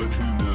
but who knows?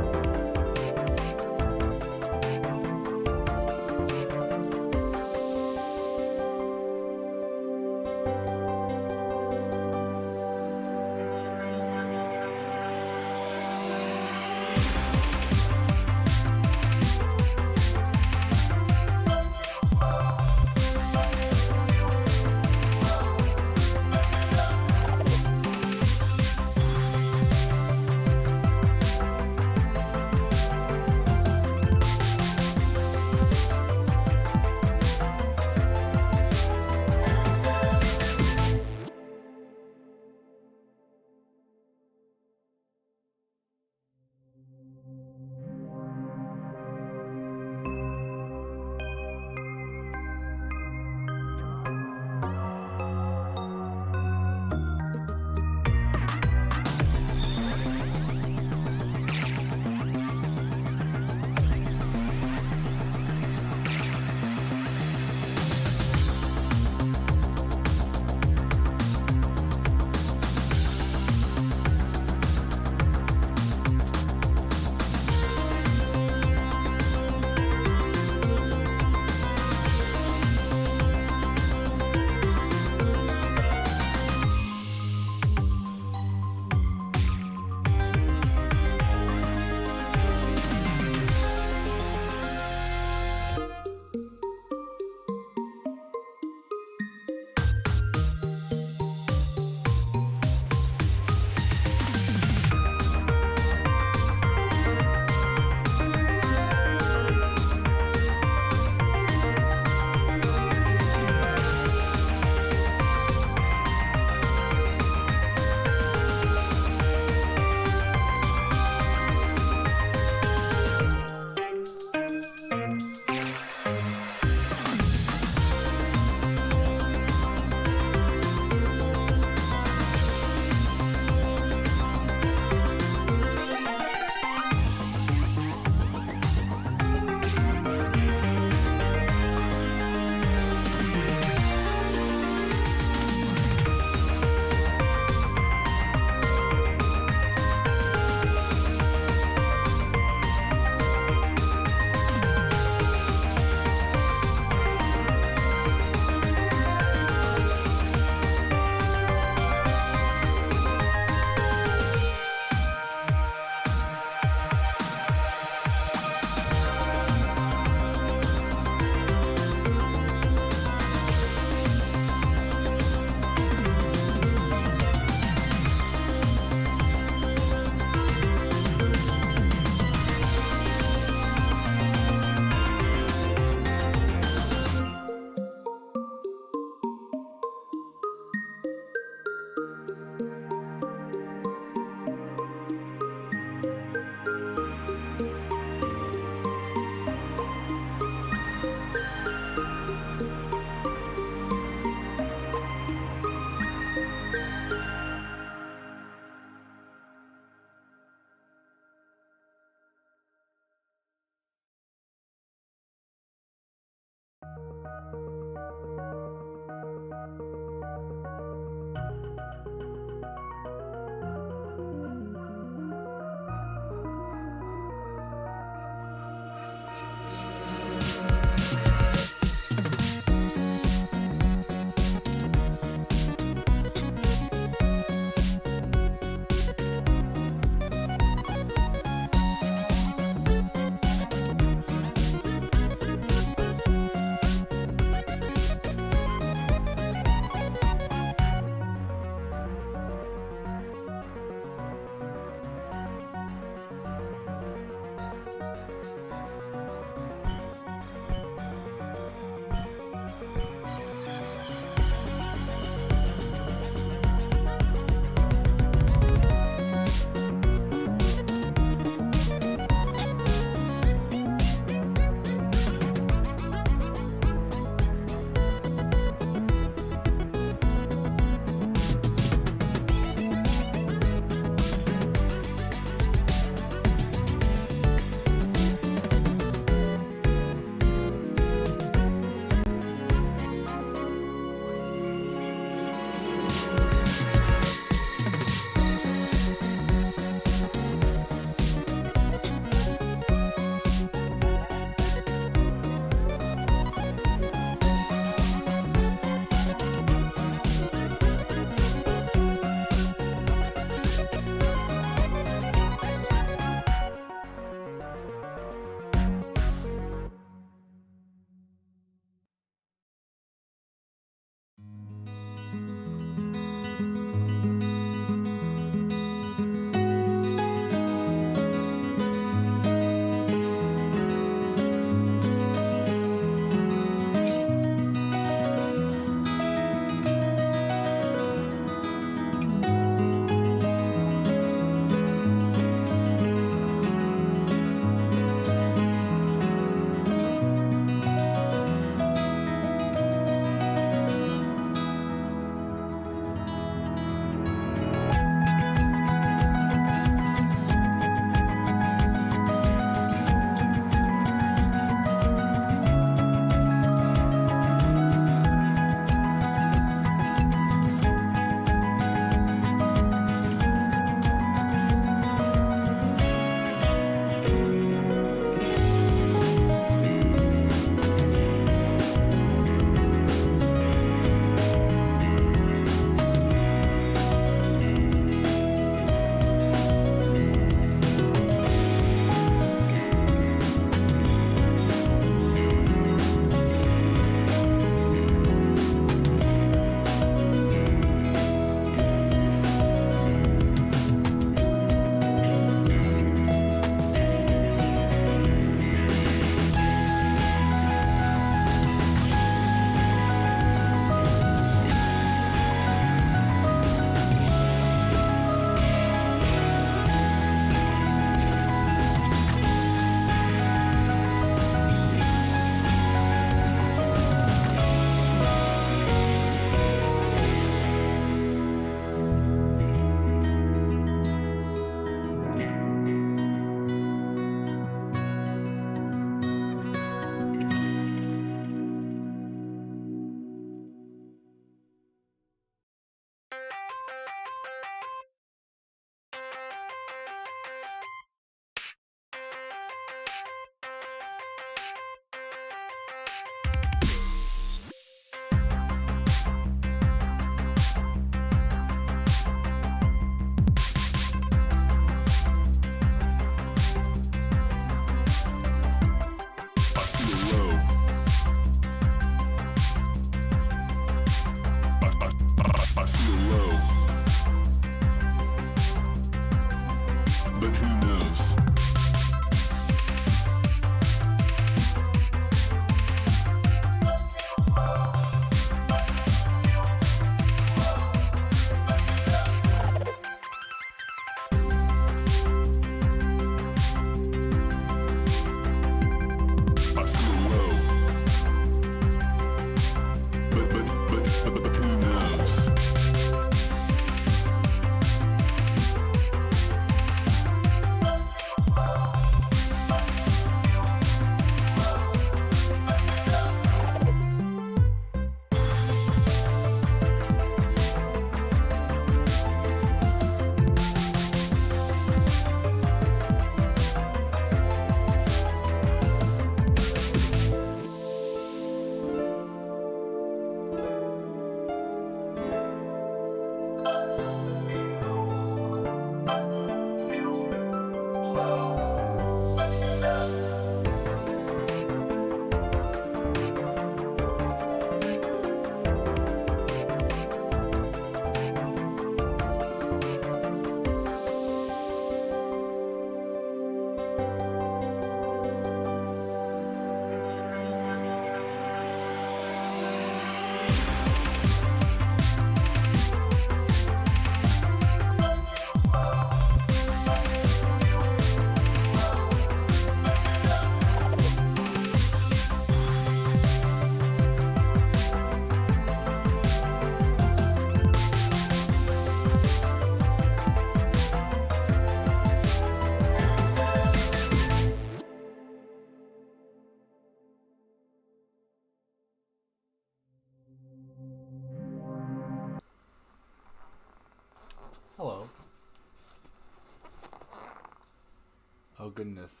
goodness,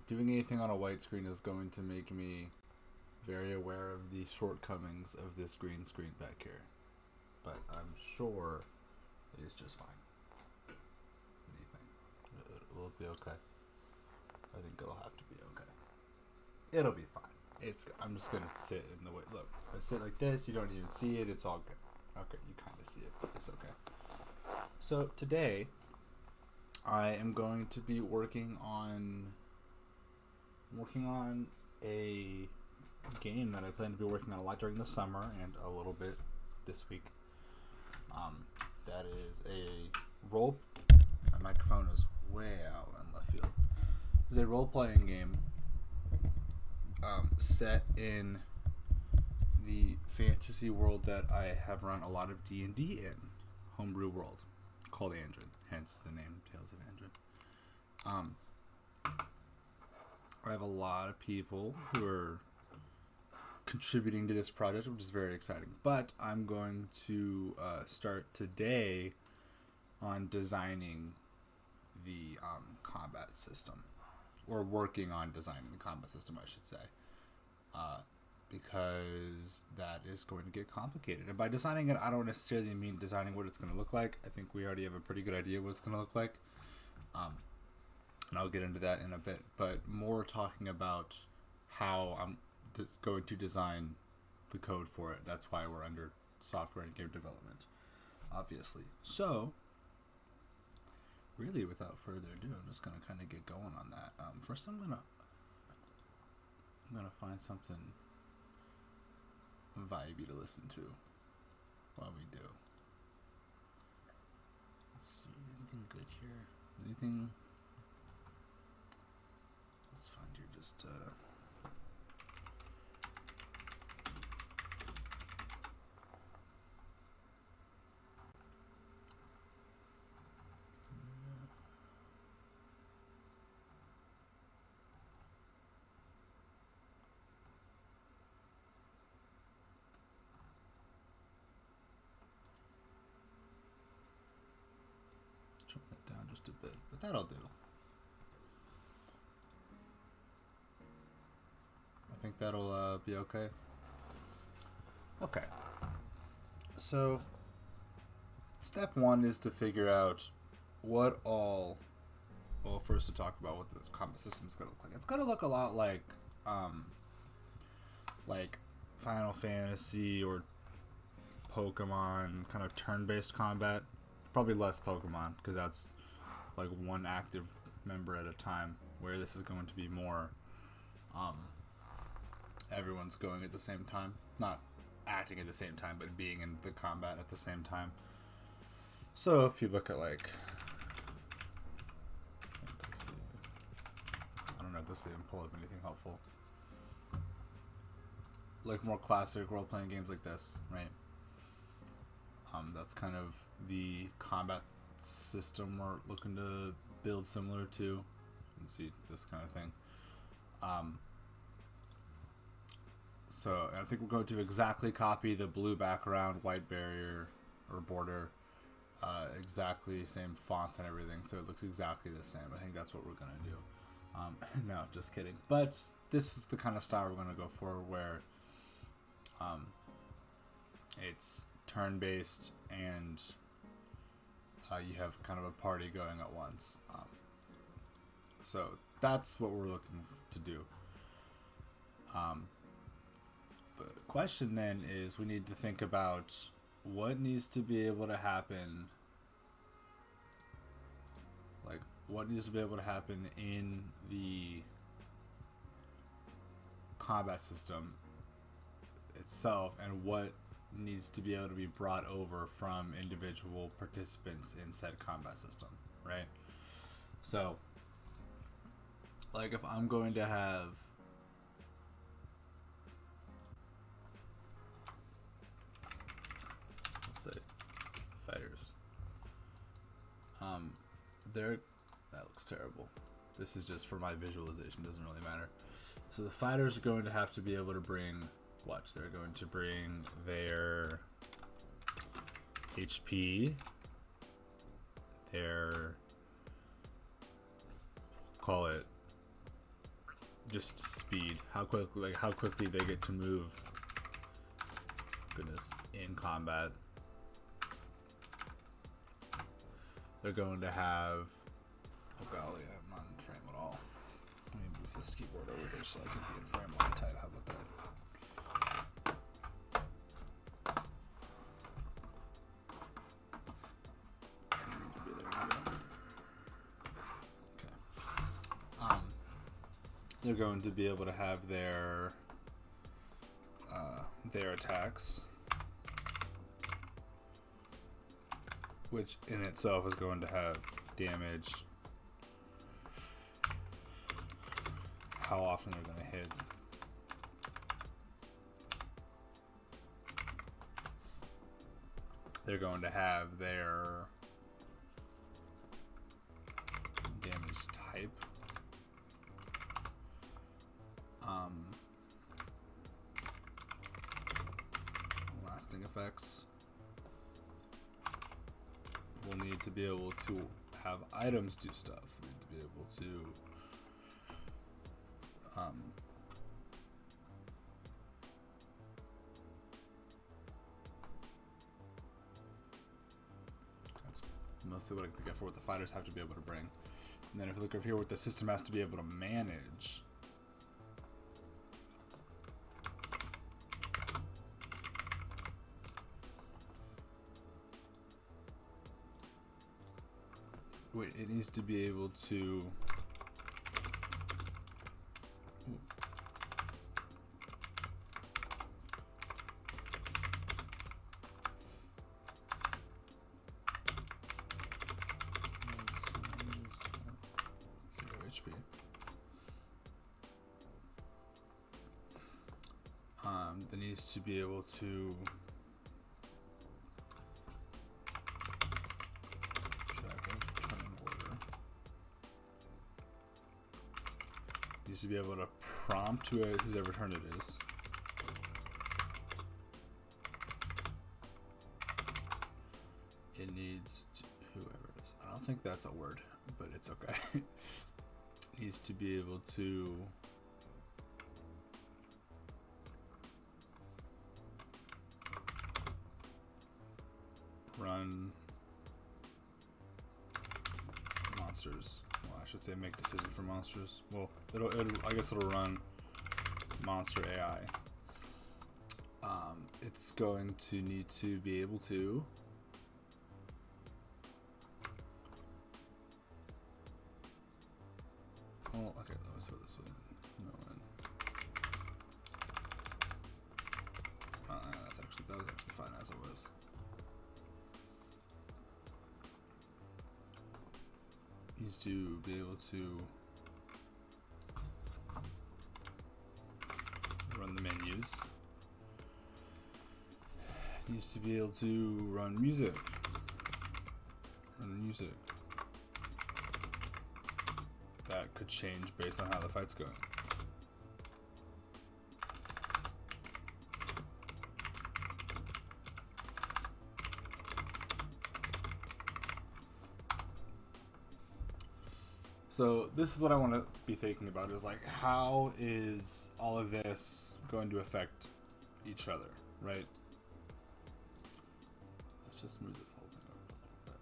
doing anything on a white screen is going to make me very aware of the shortcomings of this green screen back here. But I'm sure it is just fine. What do you think? Will it be okay? I think it'll have to be okay. It'll be fine. I'm just gonna sit in the way. Look, if I sit like this, you don't even see it. It's all good. Okay, you kind of see it, but it's okay. So today, I am going to be working on a game that I plan to be working on a lot during the summer and a little bit this week. That is a role. My microphone is way out in left field. It's a role-playing game set in the fantasy world that I have run a lot of D&D in, homebrew world, called Andrin, hence the name Tales of Andrin. I have a lot of people who are contributing to this project, which is very exciting. But I'm going to start today on designing the combat system, or working on designing the combat system, I should say, because that is going to get complicated. And by designing it, I don't necessarily mean designing what it's going to look like. I think we already have a pretty good idea what it's going to look like, and I'll get into that in a bit. But more talking about how I'm going to design the code for it. That's why we're under software and game development, obviously. So, really, without further ado, I'm just gonna kind of get going on that. First, I'm gonna find something vibey to listen to while we do. Let's see, anything good here? Anything? Let's find here just. Jump that down just a bit, but that'll do. I think that'll be okay. Okay. So, step one is to figure out what all. Well, first to talk about what the combat system is going to look like. It's going to look a lot like Final Fantasy or Pokemon, kind of turn-based combat. Probably less Pokemon, because that's like one active member at a time, where this is going to be more everyone's going at the same time. Not acting at the same time, but being in the combat at the same time. So if you look at let's see. I don't know if this will even pull up anything helpful. Like more classic role-playing games like this, right? That's kind of the combat system we're looking to build similar to. You can see this kind of thing. So I think we're going to exactly copy the blue background, white barrier or border, exactly same font and everything. So it looks exactly the same. I think that's what we're gonna do. No, just kidding. But this is the kind of style we're gonna go for, where it's turn-based and you have kind of a party going at once. So that's what we're looking to do. The question then is, we need to think about what needs to be able to happen. Like, what needs to be able to happen in the combat system itself, and what needs to be able to be brought over from individual participants in said combat system, right? So, like, if I'm going to have say fighters, that looks terrible. This is just for my visualization, doesn't really matter. So the fighters are going to have to be able to bring what? They're going to bring their HP, their call it just speed. How quickly they get to move. Goodness, in combat. They're going to have. Oh golly, I'm not in frame at all. Let me move this keyboard over here so I can be in frame while I type. How about that? They're going to be able to have their attacks, which in itself is going to have damage. How often they're going to hit. They're going to have their damage type. Lasting effects. We'll need to be able to have items do stuff. We need to be able to that's mostly what I think for what the fighters have to be able to bring. And then if you look over here, what the system has to be able to manage. Wait, it needs to be able to. HP. That needs to be able to. Needs to be able to prompt whoever turn it is. It needs to, whoever it is. I don't think that's a word, but it's okay. Needs to be able to run monsters. Well, I should say make decisions for monsters. Well, I guess it'll run monster AI. It's going to need to be able to well, okay, let's put it this way. That was actually fine as it was. Needs to be able to run the menus. Needs to be able to run music. That could change based on how the fight's going. So this is what I want to be thinking about, is like, how is all of this going to affect each other, right? Let's just move this whole thing over a little bit.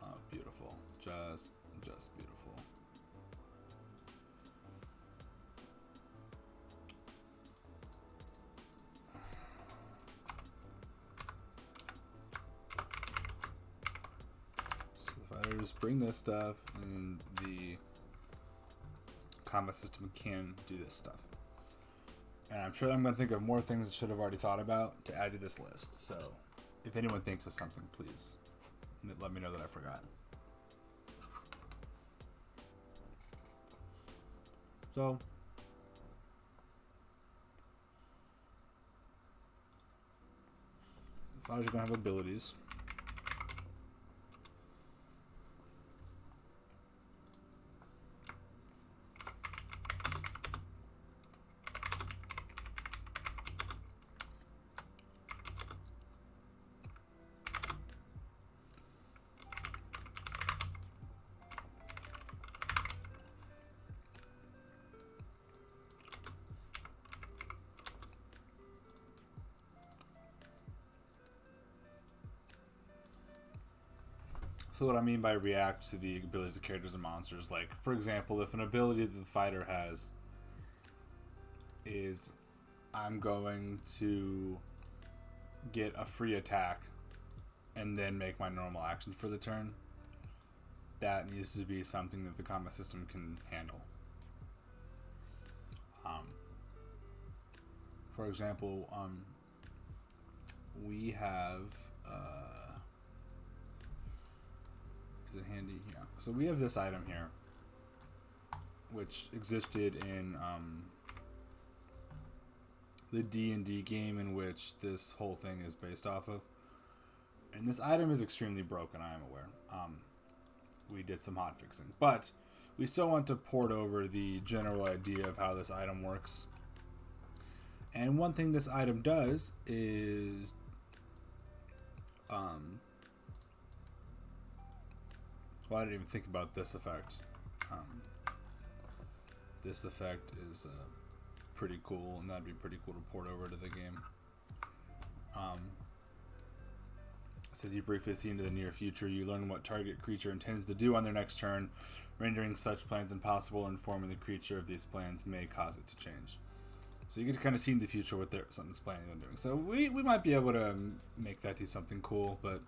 Oh, beautiful. Just beautiful. Just bring this stuff, and the combat system can do this stuff. And I'm sure I'm going to think of more things I should have already thought about to add to this list. So if anyone thinks of something, please let me know that I forgot. So fighters are going to have abilities. So what I mean by react to the abilities of characters and monsters, like, for example, if an ability that the fighter has is I'm going to get a free attack and then make my normal action for the turn, that needs to be something that the combat system can handle. For example, we have is it handy? Yeah. So we have this item here, which existed in the D&D game in which this whole thing is based off of. And this item is extremely broken, I am aware. We did some hot fixing, but we still want to port over the general idea of how this item works. And one thing this item does is well, I didn't even think about this effect. This effect is pretty cool, and that'd be pretty cool to port over to the game. It says you briefly see into the near future. You learn what target creature intends to do on their next turn, rendering such plans impossible, and informing the creature of these plans may cause it to change. So you get to kind of see in the future what something's planning on doing. So we might be able to make that do something cool, but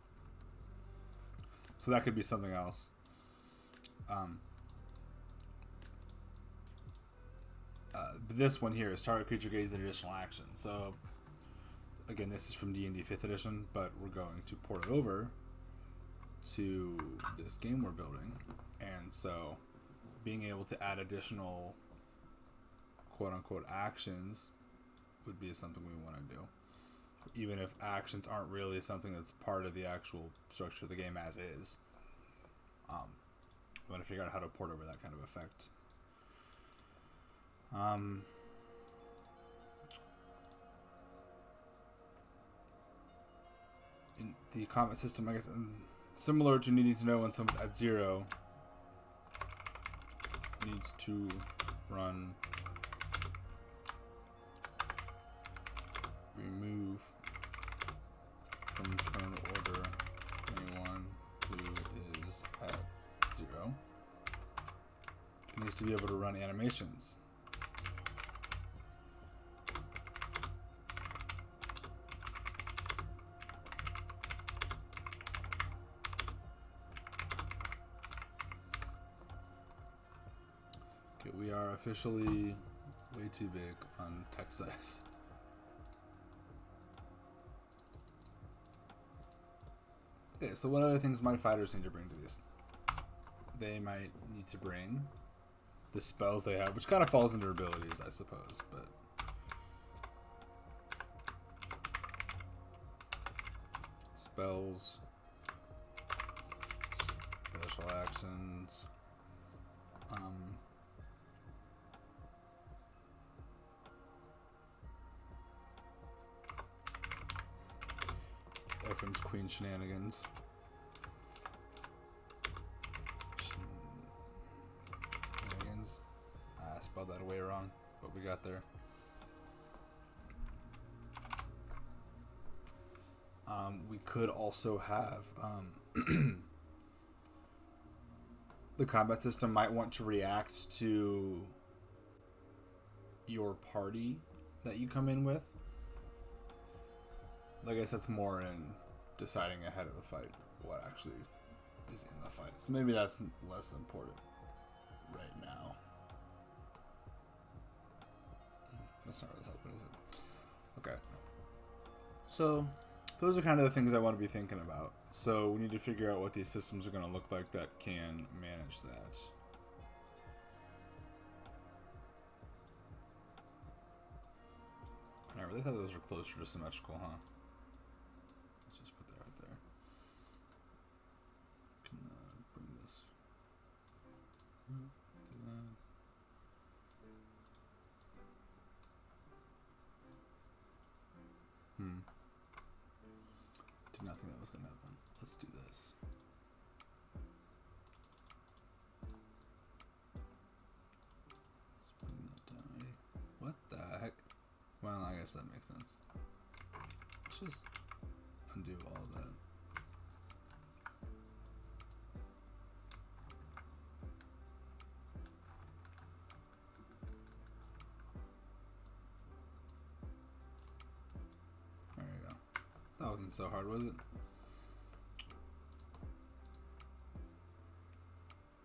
so that could be something else. This one here is target creature gains an additional action. So again, this is from D&D 5th edition, but we're going to port it over to this game we're building. And so being able to add additional quote-unquote actions would be something we want to do, even if actions aren't really something that's part of the actual structure of the game as is. We want to figure out how to port over that kind of effect. In the combat system, I guess, similar to needing to know when someone's at 0, needs to run remove from turn order anyone who is at 0. It needs to be able to run animations. Okay, we are officially way too big on text size. Okay, so what other things might fighters need to bring to this? They might need to bring the spells they have, which kind of falls into their abilities, I suppose, but spells, special actions, Efren's Queen shenanigans. I spelled that way wrong, but we got there. We could also have the combat system might want to react to your party that you come in with. I guess that's more in deciding ahead of a fight what actually is in the fight. So maybe that's less important right now. That's not really helping, is it? Okay. So those are kind of the things I want to be thinking about. So we need to figure out what these systems are going to look like that can manage that. And I really thought those were closer to symmetrical, huh? Let's just put that right there. Can bring this. Do that. Did not think that was going to happen. Let's do this. Let's bring that down. What the heck? Well, I guess that makes sense. Let's just undo all of that. That wasn't so hard, was it?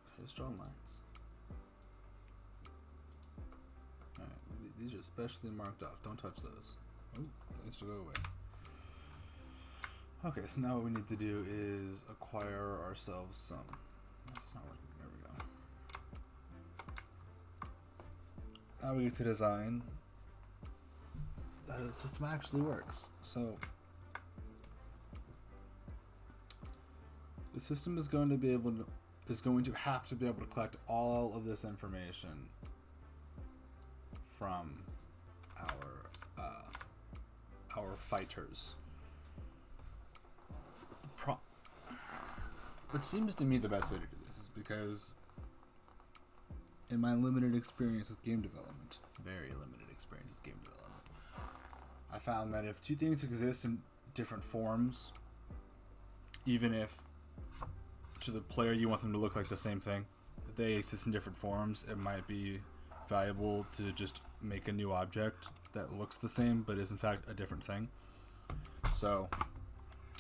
Okay, just draw lines. Alright, these are specially marked off. Don't touch those. Oh, these will go away. Okay, so now what we need to do is acquire ourselves some. This is not working. There we go. Now we get to design. The system actually works. So the system is going to have to be able to collect all of this information from our fighters. What seems to me the best way to do this is because in my limited experience with game development, very limited experience with game development, I found that if two things exist in different forms, even if to the player you want them to look like the same thing, if they exist in different forms, it might be valuable to just make a new object that looks the same but is in fact a different thing. So,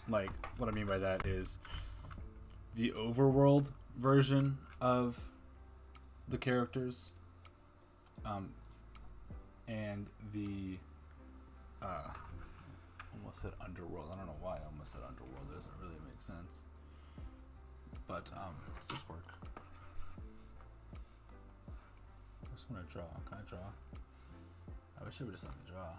like, what I mean by that is the overworld version of the characters, and the almost said underworld. I don't know why I almost said underworld. It doesn't really make sense. But does this work? I just want to draw. Can I draw? I wish it would just let me draw.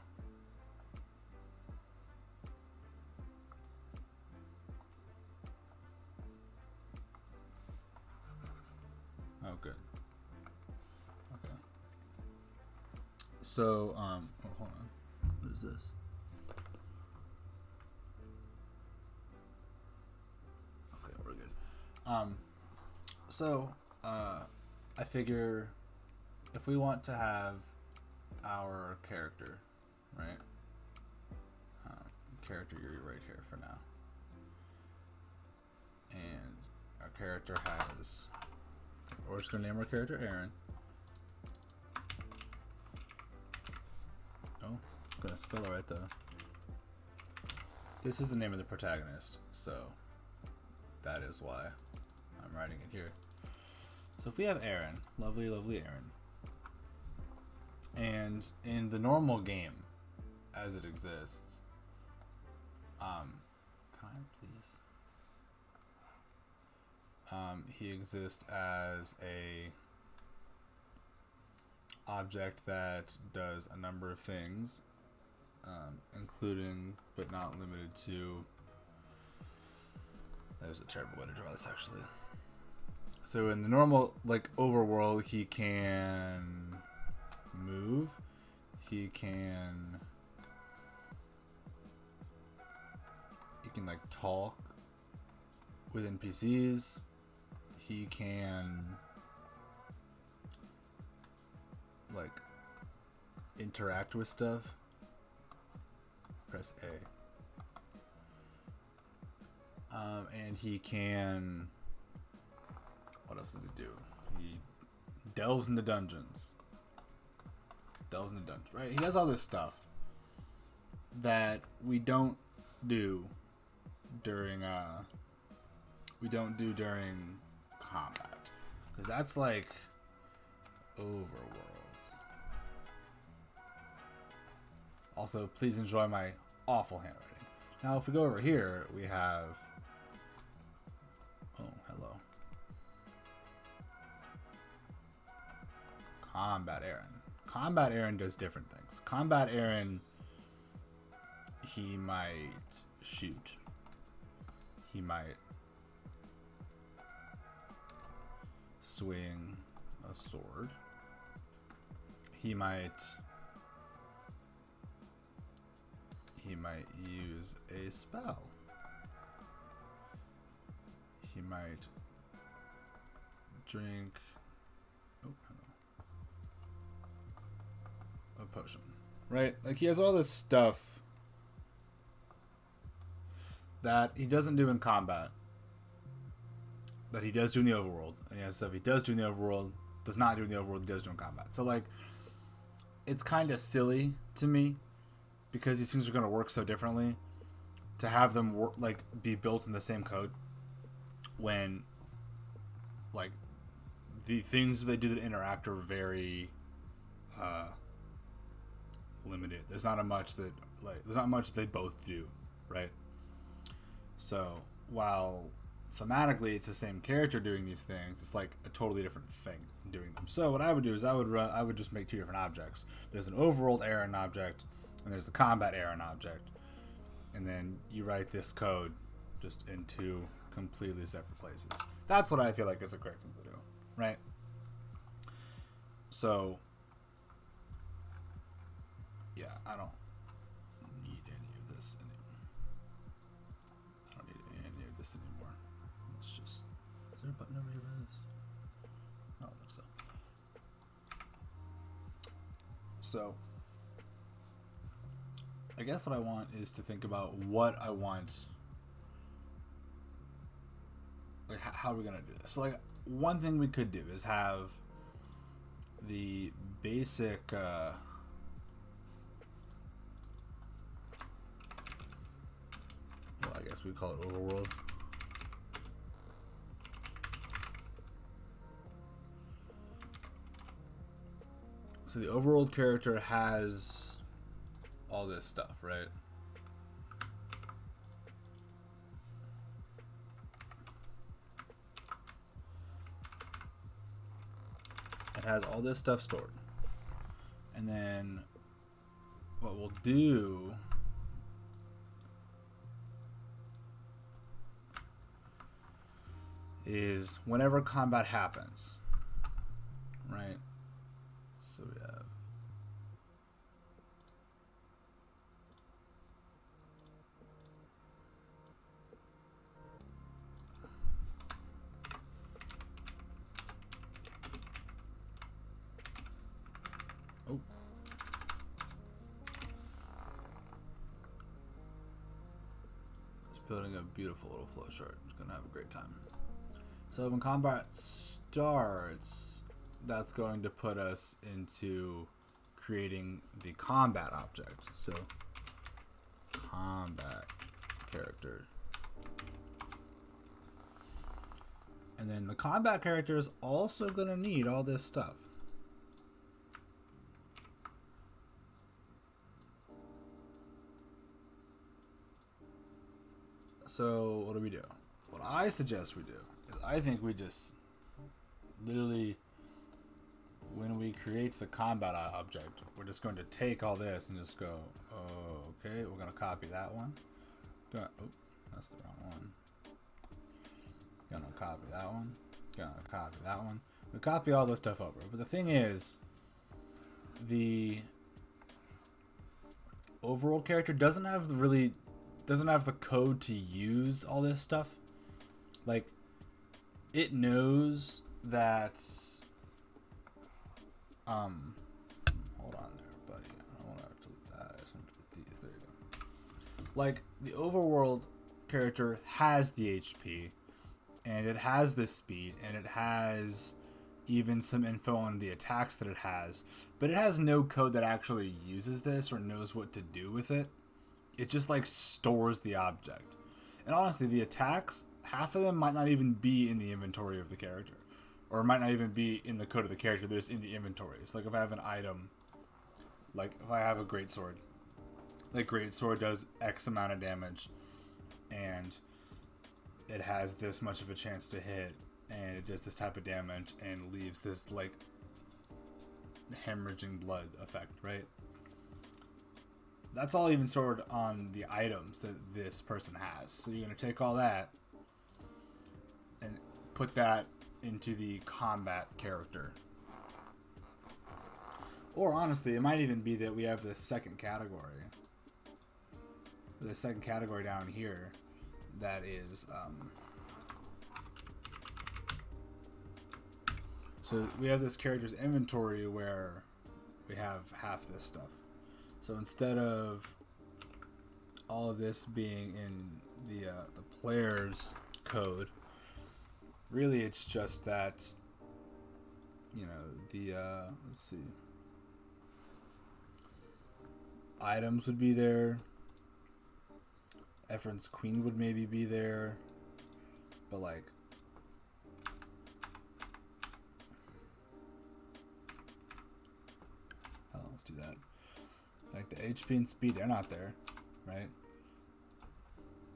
Oh, good. Okay. So, oh, hold on. What is this? Okay, we're good. I figure if we want to have our character, right? Character, you're right here for now. And our character has... We're just going to name our character Aaron. Oh, I'm going to spell it right though. This is the name of the protagonist, so that is why I'm writing it here. So if we have Aaron, lovely, lovely Aaron, and in the normal game as it exists, can I please? He exists as a object that does a number of things, including but not limited to. There's a terrible way to draw this actually. So in the normal overworld, he can move. He can talk with NPCs. He can interact with stuff. Press A. And he can... What else does he do? He delves into dungeons. Right? He does all this stuff that we don't do during combat, because that's like overworlds. Also, please enjoy my awful handwriting. Now, if we go over here, we have... Oh, hello. Combat Aaron. Combat Aaron does different things. Combat Aaron, he might shoot. He might swing a sword. He might use a spell. He might drink a potion, right? Like, he has all this stuff that he doesn't do in combat, that he does do in the overworld, and he has stuff he does do in the overworld, does not do in the overworld, he does do in combat. So it's kind of silly to me, because these things are going to work so differently, to have them work, like be built in the same code when like the things that they do that interact are very limited. There's not much that they both do, right? So while thematically it's the same character doing these things, it's like a totally different thing doing them. So what I would do is I would just make two different objects. There's an overworld errand object and there's the combat errand object, and then you write this code just in two completely separate places. That's what I feel like is the correct thing to do, right? So yeah, I don't need any of this anymore. I don't need any of this anymore. Let's just... Is there a button over here for this? I don't think so. So, I guess what I want is to think about what I want. Like, how are we going to do this? So, like, one thing we could do is have the basic... well, I guess we'd call it overworld. So the overworld character has all this stuff, right? It has all this stuff stored. And then what we'll do is whenever combat happens, right? So we have just building a beautiful little flowchart. It's gonna have a great time. So when combat starts, that's going to put us into creating the combat object. So combat character. And then the combat character is also going to need all this stuff. So what do? What I suggest we do is I think we just literally, when we create the combat object, we're just going to take all this and just go, oh, okay, we're going to copy that one. Oh, that's the wrong one. Gonna copy that one. Gonna copy that one. We copy all this stuff over. But the thing is, the overworld character doesn't have the code to use all this stuff. Like, it knows that hold on there, buddy. I don't want to delete that. I just want to delete these. There you go. Like, the overworld character has the HP, and it has this speed, and it has even some info on the attacks that it has, but it has no code that actually uses this or knows what to do with it. It just like stores the object. And honestly, the attacks, half of them might not even be in the inventory of the character, or it might not even be in the code of the character. They're just in the inventory. So like if I have an item, like if I have a greatsword, the greatsword does X amount of damage, and it has this much of a chance to hit, and it does this type of damage and leaves this like hemorrhaging blood effect, right? That's all even stored on the items that this person has. So you're going to take all that and put that into the combat character. Or honestly, it might even be that we have this second category. The second category down here that is so we have this character's inventory where we have half this stuff. So instead of all of this being in the player's code, really it's just that, you know, the let's see, items would be there, Efren's queen would maybe be there, but like, oh, let's do that. Like the HP and speed, they're not there, right?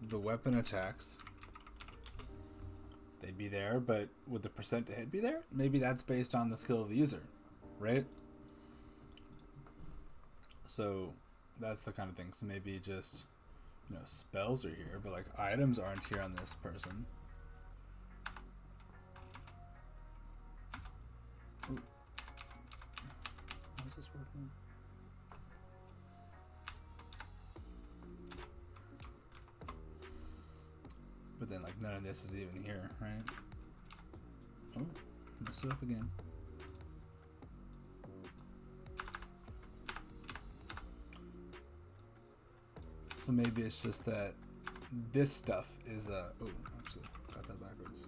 The weapon attacks, they'd be there, but would the percent to hit be there? Maybe that's based on the skill of the user, right? So that's the kind of thing. So maybe just, you know, spells are here, but like items aren't here on this person. Ooh. How is this working? But then like none of this is even here, right? Oh, mess it up again. So maybe it's just that this stuff is oh, actually got that backwards.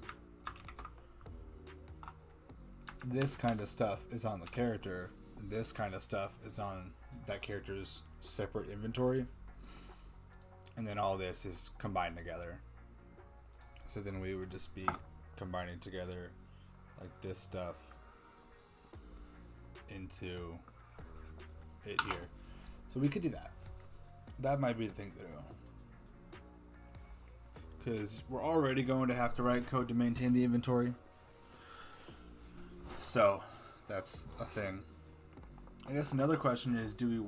This kind of stuff is on the character, and this kind of stuff is on that character's separate inventory. And then all this is combined together. So then we would just be combining together like this stuff into it here. So we could do that. That might be the thing to do. Because we're already going to have to write code to maintain the inventory. So that's a thing. I guess another question is, do we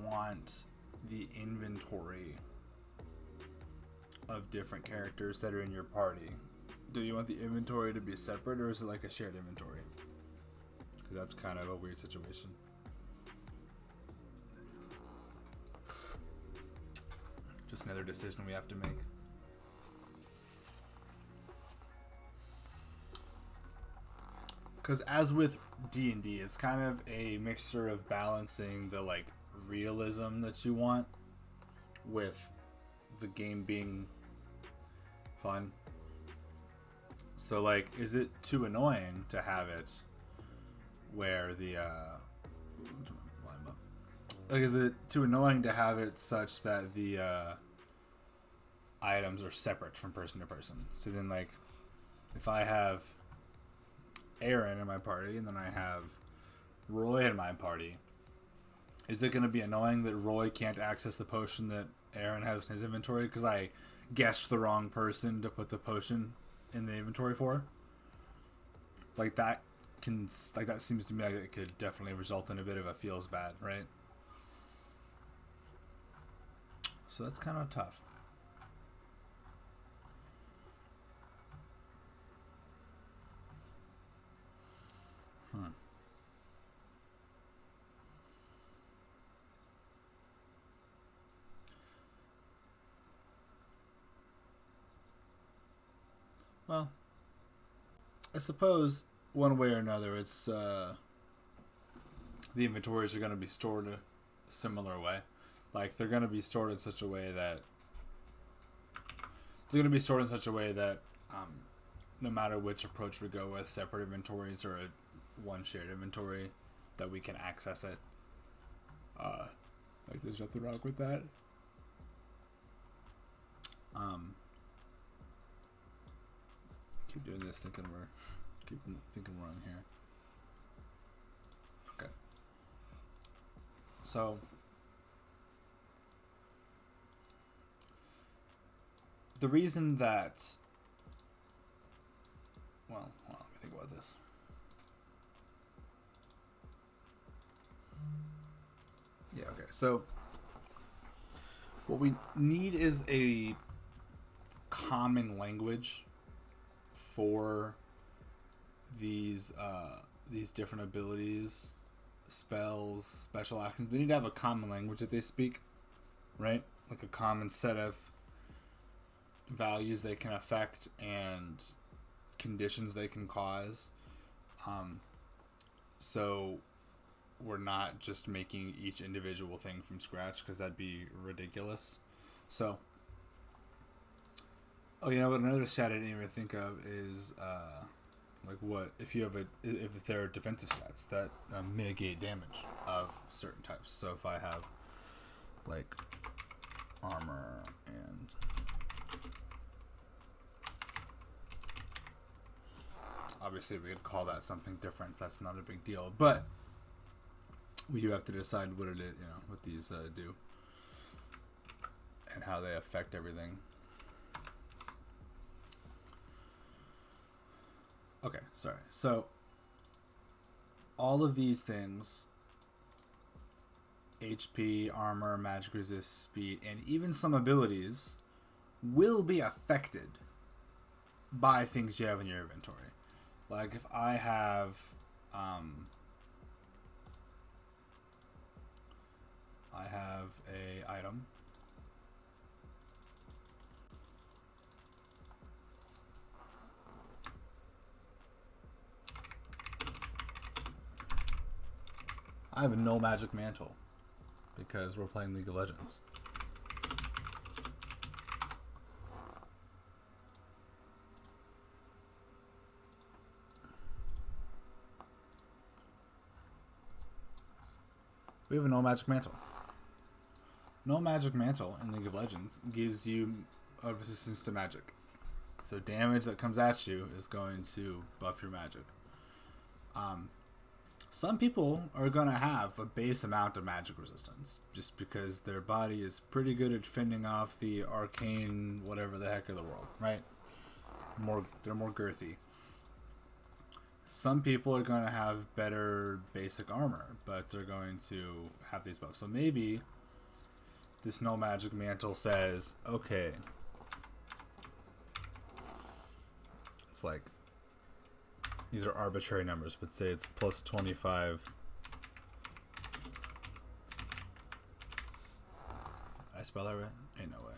want the inventory of different characters that are in your party? Do you want the inventory to be separate, or is it like a shared inventory? Because that's kind of a weird situation. Just another decision we have to make. Because as with D&D, it's kind of a mixture of balancing the like realism that you want with the game being fun. So like, is it too annoying to have it where the like, is it too annoying to have it such that the items are separate from person to person? So then like, if I have Aaron in my party and then I have Roy in my party, is it going to be annoying that Roy can't access the potion that Aaron has in his inventory because I guessed the wrong person to put the potion in the inventory for? Like that seems to me like it could definitely result in a bit of a feels bad, right? So that's kind of tough. Well, I suppose one way or another, it's the inventories are going to be stored a similar way. Like they're going to be stored in such a way that no matter which approach we go with, separate inventories or one shared inventory, that we can access it. Like there's nothing wrong with that. Keep doing this, thinking we're on here. Okay. So the reason that, well, hold on, let me think about this. Yeah, okay. So what we need is a common language for these different abilities, spells, special actions. They need to have a common language that they speak, right? Like a common set of values they can affect and conditions they can cause. So we're not just making each individual thing from scratch, because that'd be ridiculous. So, oh, you know what? Another stat I didn't even think of is like what if there are defensive stats that mitigate damage of certain types. So if I have like armor and obviously we could call that something different. That's not a big deal, but we do have to decide what it is, what these do and how they affect everything. Okay, sorry. So all of these things, HP, armor, magic resist, speed, and even some abilities will be affected by things you have in your inventory. Like if I have a item I have no magic mantle because we're playing League of Legends. We have a no magic mantle. No magic mantle in League of Legends gives you a resistance to magic. So damage that comes at you is going to buff your magic. Some people are going to have a base amount of magic resistance just because their body is pretty good at fending off the arcane whatever the heck of the world, right? They're more girthy. Some people are going to have better basic armor, but they're going to have these buffs. So maybe this no magic mantle says, okay, it's like, these are arbitrary numbers, but say it's plus 25. Did I spell that right? Ain't no way.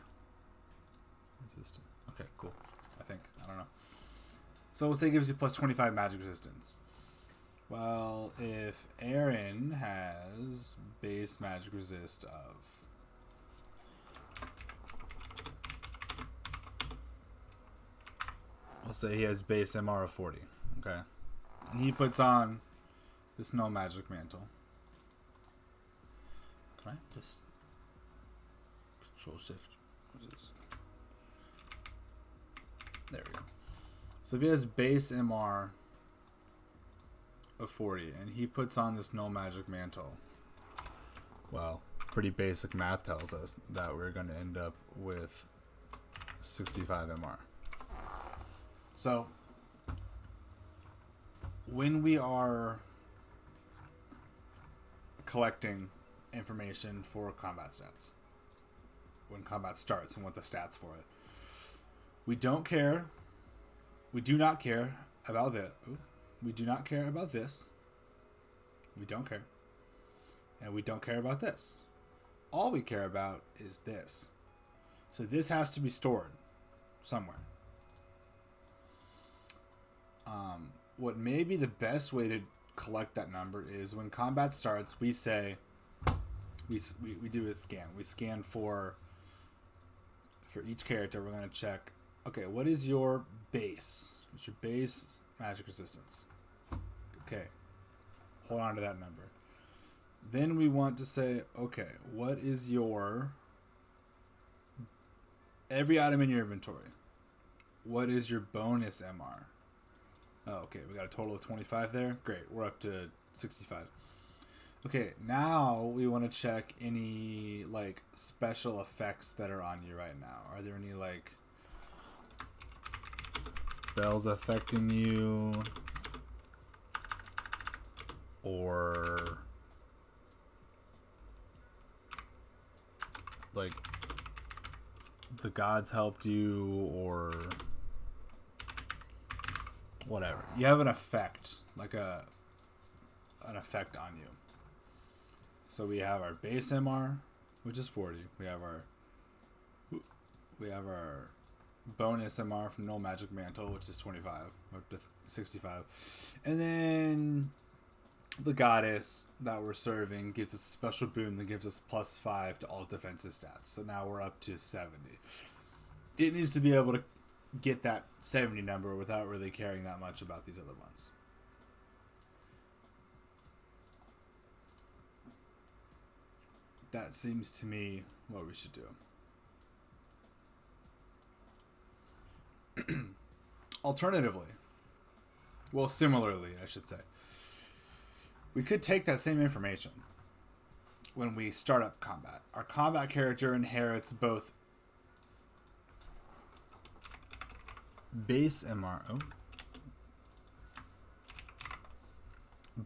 Resistant. Okay, cool. I think. I don't know. So we'll say it gives you plus 25 magic resistance. Well, if Aaron has base magic resist of... We'll say he has base MR of 40. Okay. And he puts on this no magic mantle. Can I just Control Shift? What is this? There we go. So if he has base MR of 40 and he puts on this no magic mantle, well, pretty basic math tells us that we're going to end up with 65 MR. So when we are collecting information for combat stats, when combat starts and what the stats for it, we don't care. We do not care about this. We do not care about this. We don't care. And we don't care about this. All we care about is this. So this has to be stored somewhere. What may be the best way to collect that number is when combat starts, we say, we do a scan. We scan for each character. We're going to check, okay, what is your base? What's your base magic resistance? Okay, hold on to that number. Then we want to say, okay, what is your, every item in your inventory, what is your bonus MR? Oh, okay, we got a total of 25 there. Great, we're up to 65. Okay, now we want to check any, like, special effects that are on you right now. Are there any, like, spells affecting you? Or, like, the gods helped you, or whatever. You have an effect, like an effect on you. So we have our base MR, which is 40. We have our bonus MR from No Magic Mantle, which is 25, up to 65. And then the goddess that we're serving gives us a special boon that gives us +5 to all defensive stats. So now we're up to 70. It needs to be able to get that 70 number without really caring that much about these other ones. That seems to me what we should do. Alternatively, Well, similarly, I should say. We could take that same information when we start up combat. Our combat character inherits both base MR.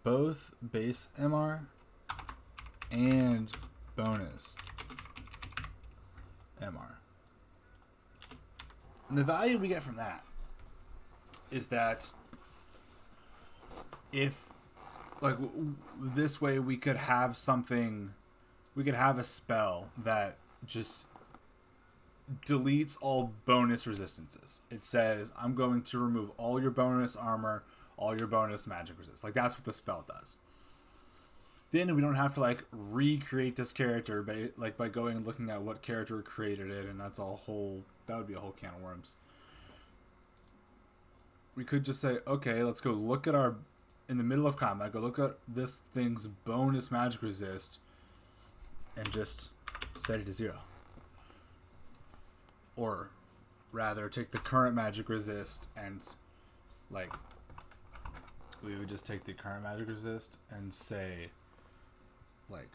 Both base MR and bonus MR. And the value we get from that is that if, like, this way we could have something, we could have a spell that just deletes all bonus resistances. It says, I'm going to remove all your bonus armor, all your bonus magic resist. Like, that's what the spell does. Then we don't have to, like, recreate this character by going and looking at what character created it, and that would be a whole can of worms. We could just say, okay, let's go look at in the middle of combat, go look at this thing's bonus magic resist, and just set it to 0. Or, rather, take the current magic resist and, like, we would just take the current magic resist and say, like,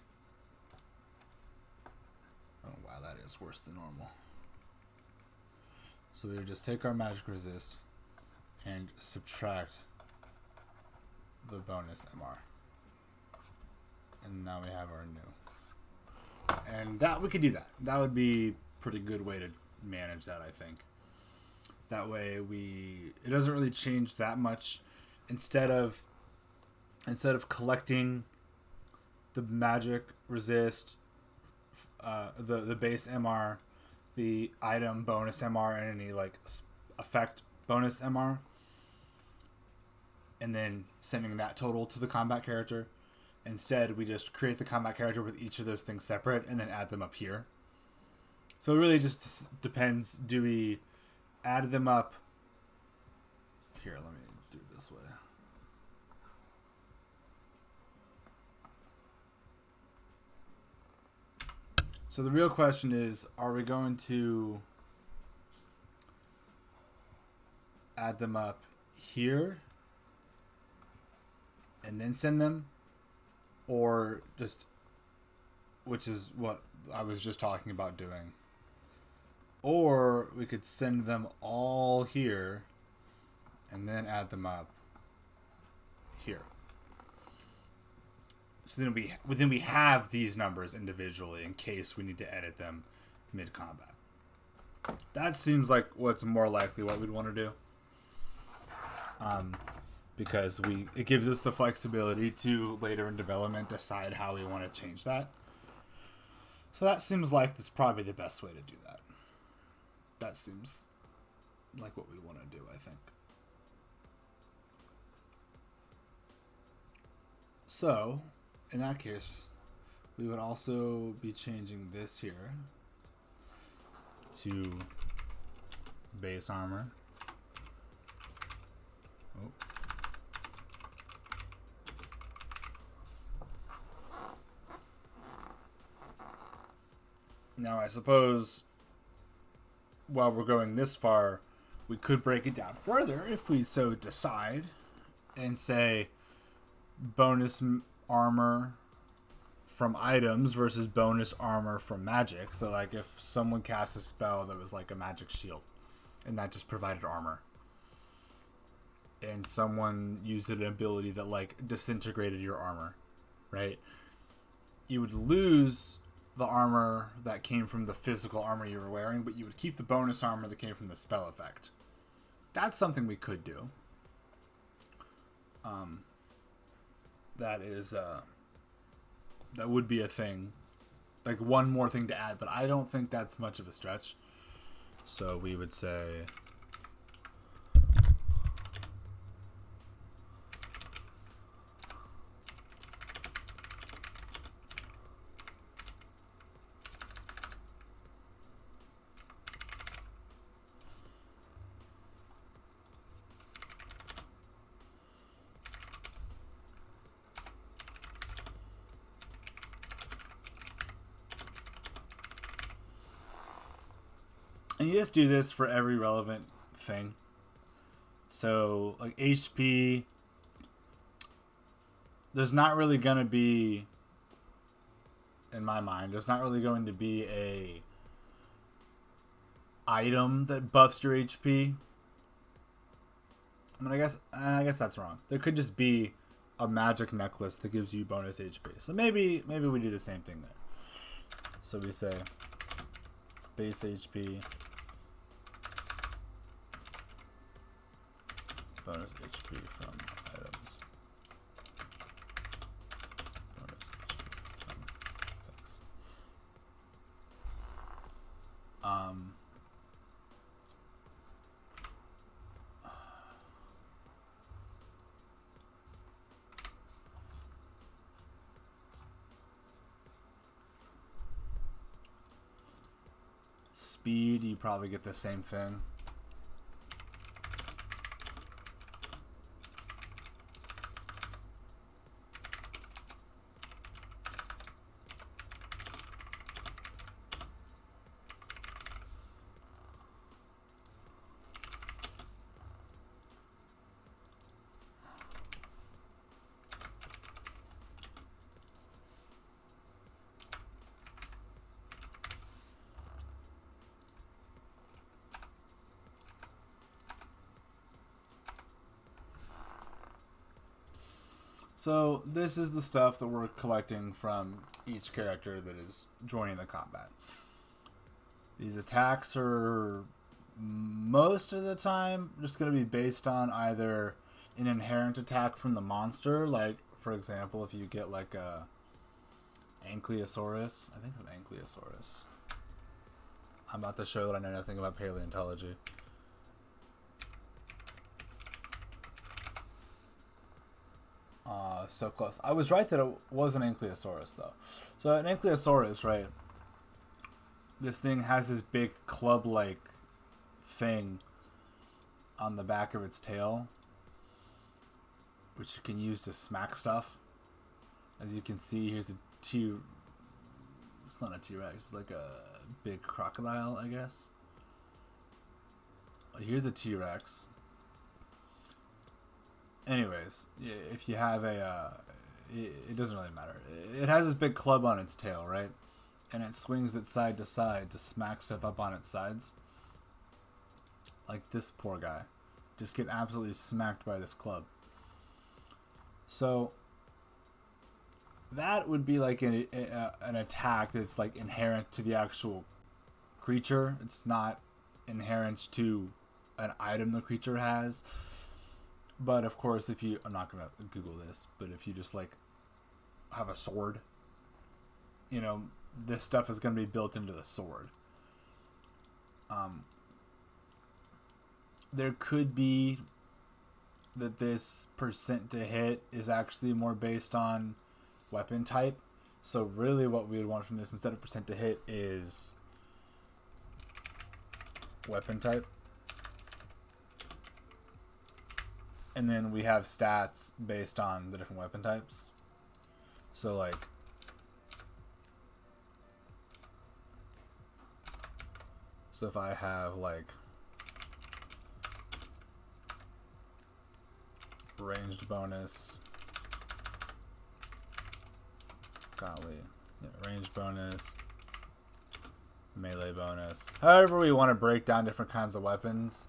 oh wow, that is worse than normal. So we would just take our magic resist and subtract the bonus MR. And now we have our new. And that we could do that. That would be a pretty good way to manage that, I think. That way it doesn't really change that much. Instead of collecting the magic resist, the base MR, the item bonus MR, and any like effect bonus MR, and then sending that total to the combat character, instead we just create the combat character with each of those things separate and then add them up here. So it really just depends. Do we add them up here? Let me do it this way. So the real question is, are we going to add them up here and then send them? Or just, which is what I was just talking about doing. Or we could send them all here and then add them up here. So then we have these numbers individually in case we need to edit them mid-combat. That seems like what's more likely what we'd want to do. Because it gives us the flexibility to later in development decide how we want to change that. So that seems like that's probably the best way to do that. That seems like what we want to do, I think. So, in that case, we would also be changing this here to base armor. Oh. Now, I suppose while we're going this far, we could break it down further if we so decide and say bonus armor from items versus bonus armor from magic. So, like, if someone casts a spell that was like a magic shield and that just provided armor, and someone used an ability that, like, disintegrated your armor, right? You would lose the armor that came from the physical armor you were wearing, but you would keep the bonus armor that came from the spell effect. That's something we could do. That would be a thing. Like, one more thing to add, but I don't think that's much of a stretch. So we would say and you just do this for every relevant thing. So like HP, there's not really gonna be, in my mind, there's not really going to be a item that buffs your HP. I mean, I guess that's wrong. There could just be a magic necklace that gives you bonus HP. So maybe we do the same thing there. So we say base HP, bonus HP from items, bonus HP from effects. Speed, you probably get the same thing. So this is the stuff that we're collecting from each character that is joining the combat. These attacks are most of the time just going to be based on either an inherent attack from the monster, like for example if you get like a Ankylosaurus, I think it's an Ankylosaurus. I'm about to show that I know nothing about paleontology. So close. I was right that it was an Ankylosaurus, though. So an Ankylosaurus, right? This thing has this big club-like thing on the back of its tail, which you can use to smack stuff. As you can see, here's a It's not a T-Rex. It's like a big crocodile, I guess. Here's a T-Rex. Anyways, if you have it doesn't really matter. It has this big club on its tail, right? And it swings it side to side to smack stuff up on its sides. Like this poor guy. Just get absolutely smacked by this club. So that would be like an attack that's like inherent to the actual creature. It's not inherent to an item the creature has. But of course, if you, I'm not going to Google this, but if you just like have a sword, you know, this stuff is going to be built into the sword. There could be that this percent to hit is actually more based on weapon type. So really what we would want from this instead of percent to hit is weapon type. And then we have stats based on the different weapon types. So like if I have like ranged bonus, ranged bonus, melee bonus. However we want to break down different kinds of weapons.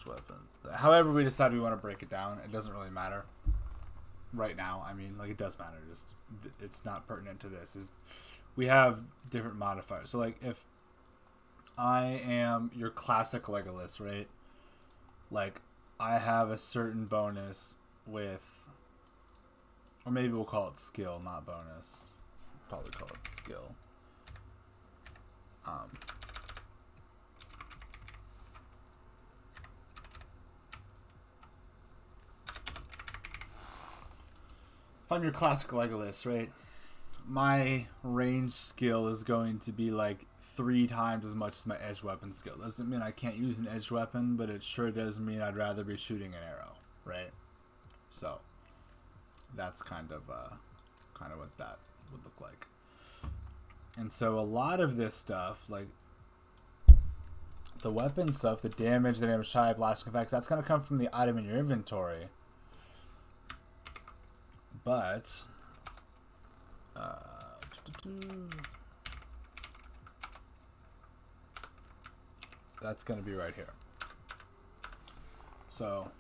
Weapon. However we decide we want to break it down, it doesn't really matter right now. I mean, like, it does matter, just it's not pertinent to this. Is we have different modifiers. So like if I am your classic Legolas, right? Like I have a certain bonus with, or maybe we'll call it skill, not bonus. Probably call it skill. If I'm your classic Legolas, right? My range skill is going to be like 3 times as much as my edge weapon skill. Doesn't mean I can't use an edge weapon, but it sure does mean I'd rather be shooting an arrow, right? So that's kind of what that would look like. And so a lot of this stuff, like the weapon stuff, the damage type, blasting effects, that's going to come from the item in your inventory. But that's going to be right here. So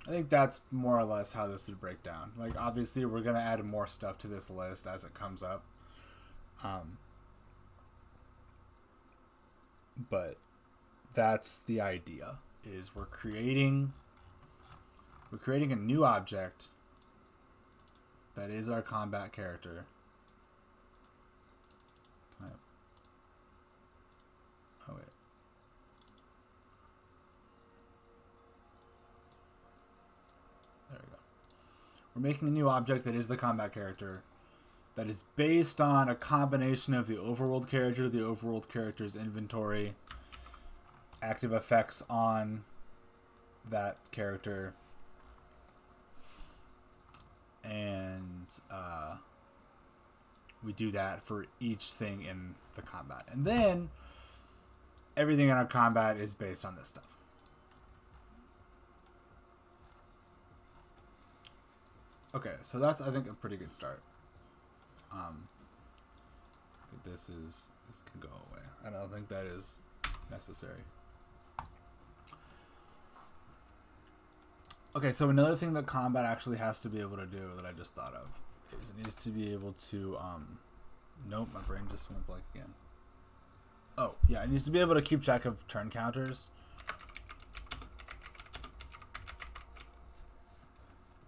I think that's more or less how this would break down. Like, obviously, we're going to add more stuff to this list as it comes up. But that's the idea, is we're creating a new object that is our combat character. Oh, wait. There we go. We're making a new object that is the combat character, that is based on a combination of the overworld character, the overworld character's inventory, active effects on that character, and we do that for each thing in the combat. And then everything in our combat is based on this stuff. Okay, so that's, I think, a pretty good start. This can go away. I don't think that is necessary. Okay, so another thing that combat actually has to be able to do that I just thought of is it needs to be able to nope, my brain just went blank again. Oh, yeah, it needs to be able to keep track of turn counters.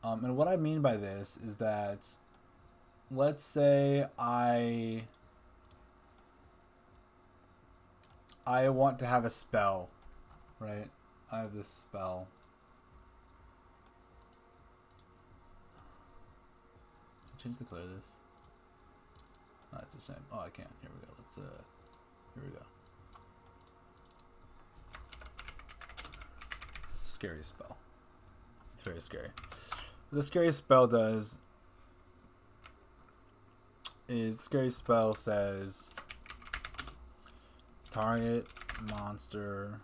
And what I mean by this is that, let's say I want to have a spell, right? I have this spell. Change the color of this. Oh, it's the same. Oh, I can't. Here we go. Let's here we go. Scary spell. It's very scary. What the scary spell does is, scary spell says target monster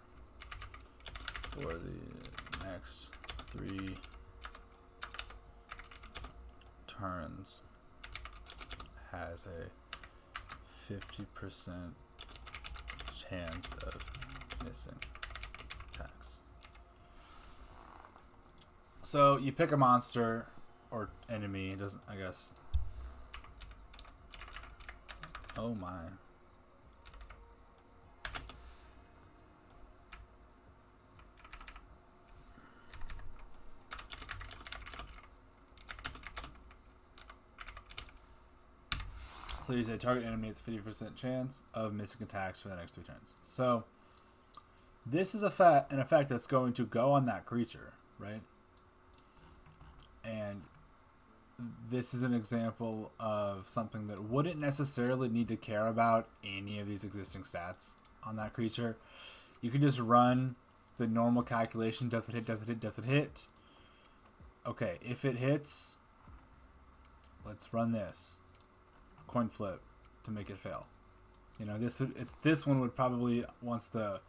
for the next 3 turns has a 50% chance of missing attacks. So you pick a monster or enemy, it doesn't, I guess. Oh my. So you say target enemy has 50% chance of missing attacks for the next 3 turns. So this is an effect that's going to go on that creature, right? And this is an example of something that wouldn't necessarily need to care about any of these existing stats on that creature. You can just run the normal calculation. Does it hit? Does it hit? Does it hit? Okay, if it hits, let's run this coin flip to make it fail. You know, this one would probably, once the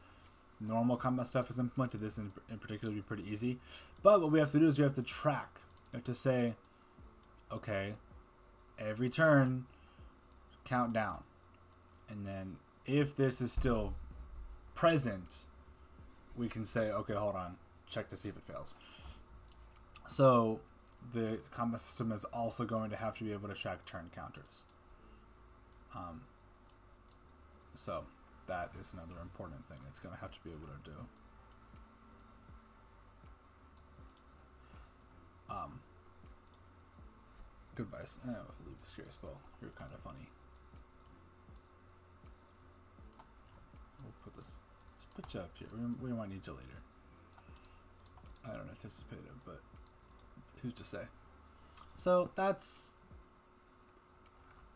normal combat stuff is implemented, this in particular would be pretty easy. But what we have to do is we have to track. We have to say, okay, every turn, count down. And then if this is still present, we can say, okay, hold on, check to see if it fails. So the combat system is also going to have to be able to track turn counters. So that is another important thing it's going to have to be able to do. Goodbye. Oh, leave a scary spell. You're kind of funny. We'll put this. Let's put you up here. We might need you later. I don't anticipate it, but who's to say? So that's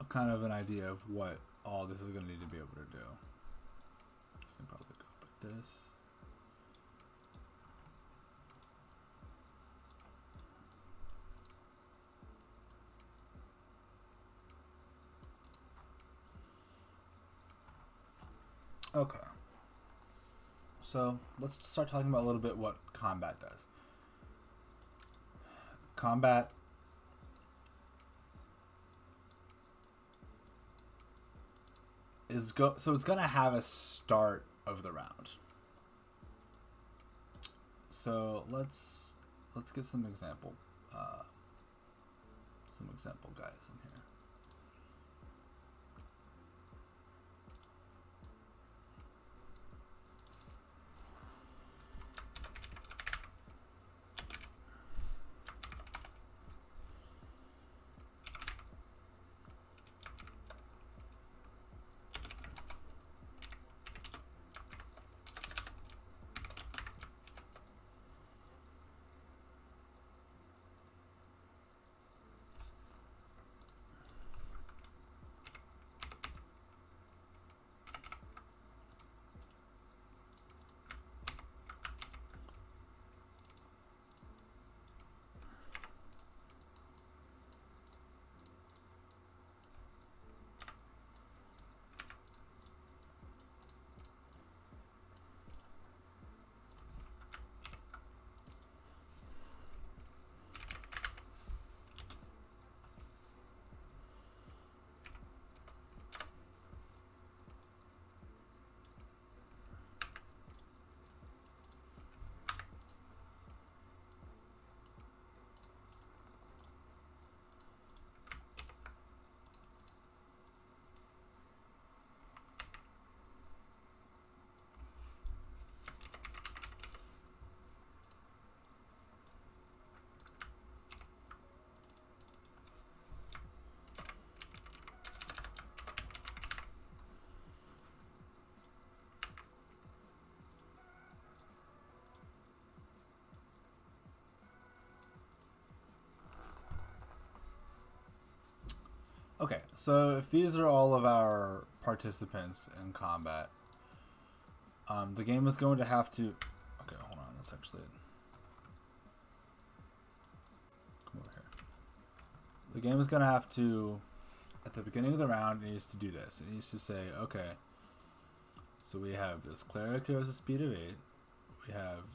a kind of an idea of what all this is going to need to be able to do. So I'll probably go like this. Okay. So let's start talking about a little bit what combat does. Combat is so it's gonna have a start of the round. So let's get some example guys in here. Okay, so if these are all of our participants in combat, the game is going to have to... Okay, hold on, let's actually... Come over here. The game is going to have to, at the beginning of the round, it needs to do this. It needs to say, okay, so we have this cleric who has a speed of 8. We have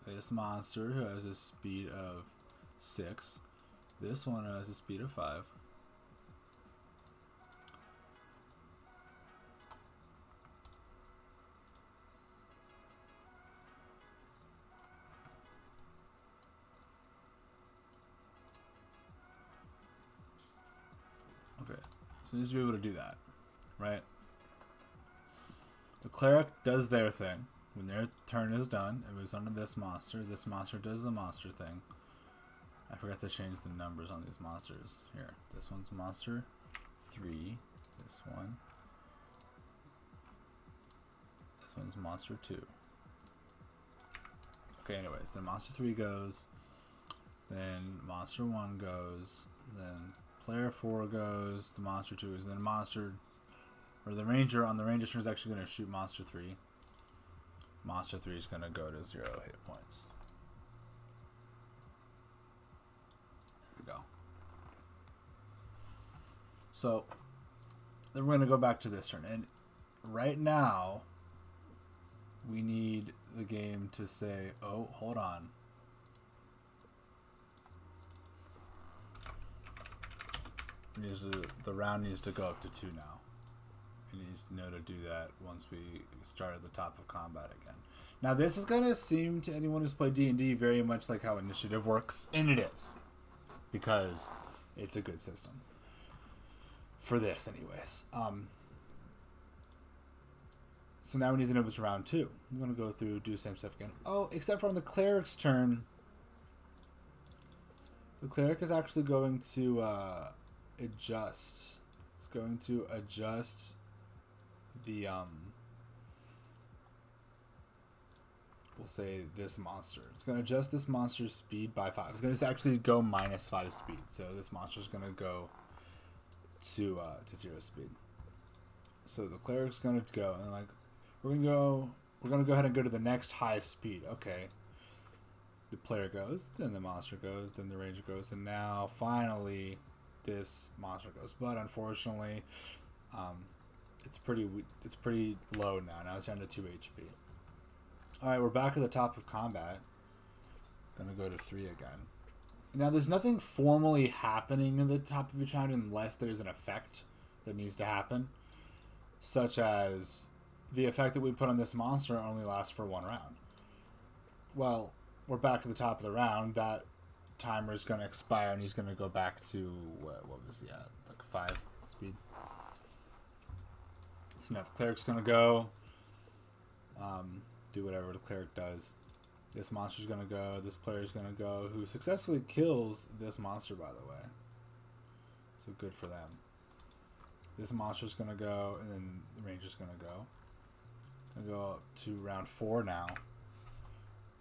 this monster who has a speed of 6. This one has a speed of 5. Okay, so it needs to be able to do that, right? The cleric does their thing. When their turn is done, it moves on to this monster. This monster does the monster thing. I forgot to change the numbers on these monsters. Here, this one's monster 3. This one. This one's monster 2. Okay, anyways, then monster 3 goes. Then monster 1 goes. Then player 4 goes. The monster 2 is. And then monster... Or the ranger on the ranger's turn is actually going to shoot monster 3. Monster 3 is going to go to 0 hit points. There we go. So, then we're going to go back to this turn. And right now, we need the game to say, oh, hold on. The round needs to go up to 2 now. It needs to know to do that once we start at the top of combat again. Now, this is going to seem to anyone who's played D&D very much like how initiative works, and it is. Because it's a good system. For this, anyways. So now we need to know it's round 2. I'm going to go through, do the same stuff again. Oh, except for on the cleric's turn, the cleric is actually going to adjust. It's going to adjust the, we'll say this monster. It's going to adjust this monster's speed by 5. It's going to actually go minus 5 speed. So this monster's going to go to 0 speed. So the cleric's going to go, and like, we're going to go ahead and go to the next highest speed. Okay. The player goes, then the monster goes, then the ranger goes, and now finally this monster goes. But unfortunately, it's pretty low now. Now it's down to 2 HP. Alright, we're back at the top of combat. Gonna go to 3 again. Now, there's nothing formally happening at the top of each round unless there's an effect that needs to happen. Such as the effect that we put on this monster only lasts for 1 round. Well, we're back at the top of the round. That timer is going to expire and he's going to go back to, what was he at? Like 5 speed. So now the cleric's going to go. Do whatever the cleric does. This monster's going to go. This player's going to go. Who successfully kills this monster, by the way. So good for them. This monster's going to go. And then the ranger's going to go. Going to go up to round 4 now.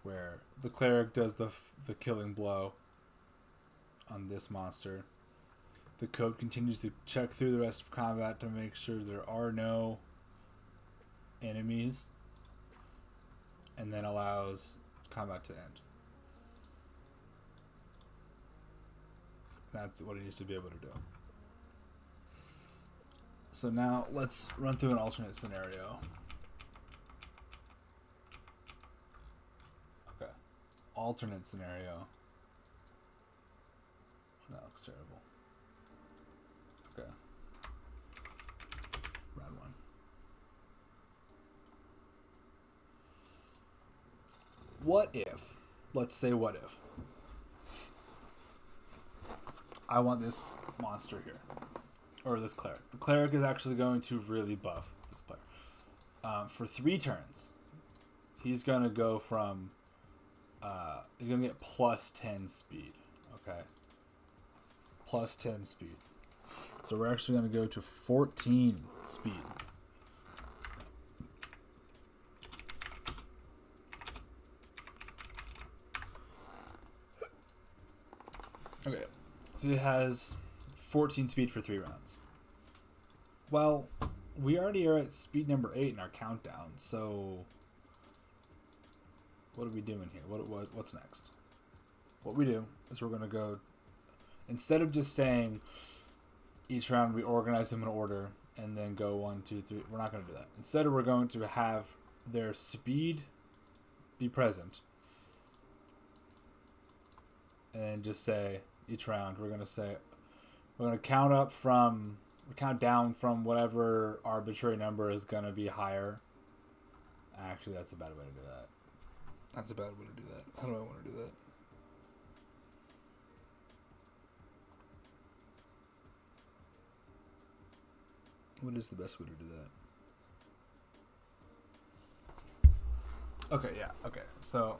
Where the cleric does the killing blow on this monster. The code continues to check through the rest of combat to make sure there are no enemies. And then allows combat to end. That's what it needs to be able to do. So now let's run through an alternate scenario. Okay. Alternate scenario. That looks terrible. Okay. Round 1. What if, let's say what if, I want this monster here, or this cleric. The cleric is actually going to really buff this player. For 3 turns, he's going to go from, he's going to get plus 10 speed, okay? Plus 10 speed. So we're actually going to go to 14 speed. Okay, so he has 14 speed for 3 rounds. Well, we already are at speed number 8 in our countdown, so what are we doing here? What's next? What we do is we're going to go, instead of just saying each round we organize them in order and then go 1, 2, 3, we're not going to do that. Instead, we're going to have their speed be present and just say each round we're going to count down from whatever arbitrary number is going to be higher. Actually, that's a bad way to do that. That's a bad way to do that. How do I want to do that? What is the best way to do that? Okay, yeah, okay. So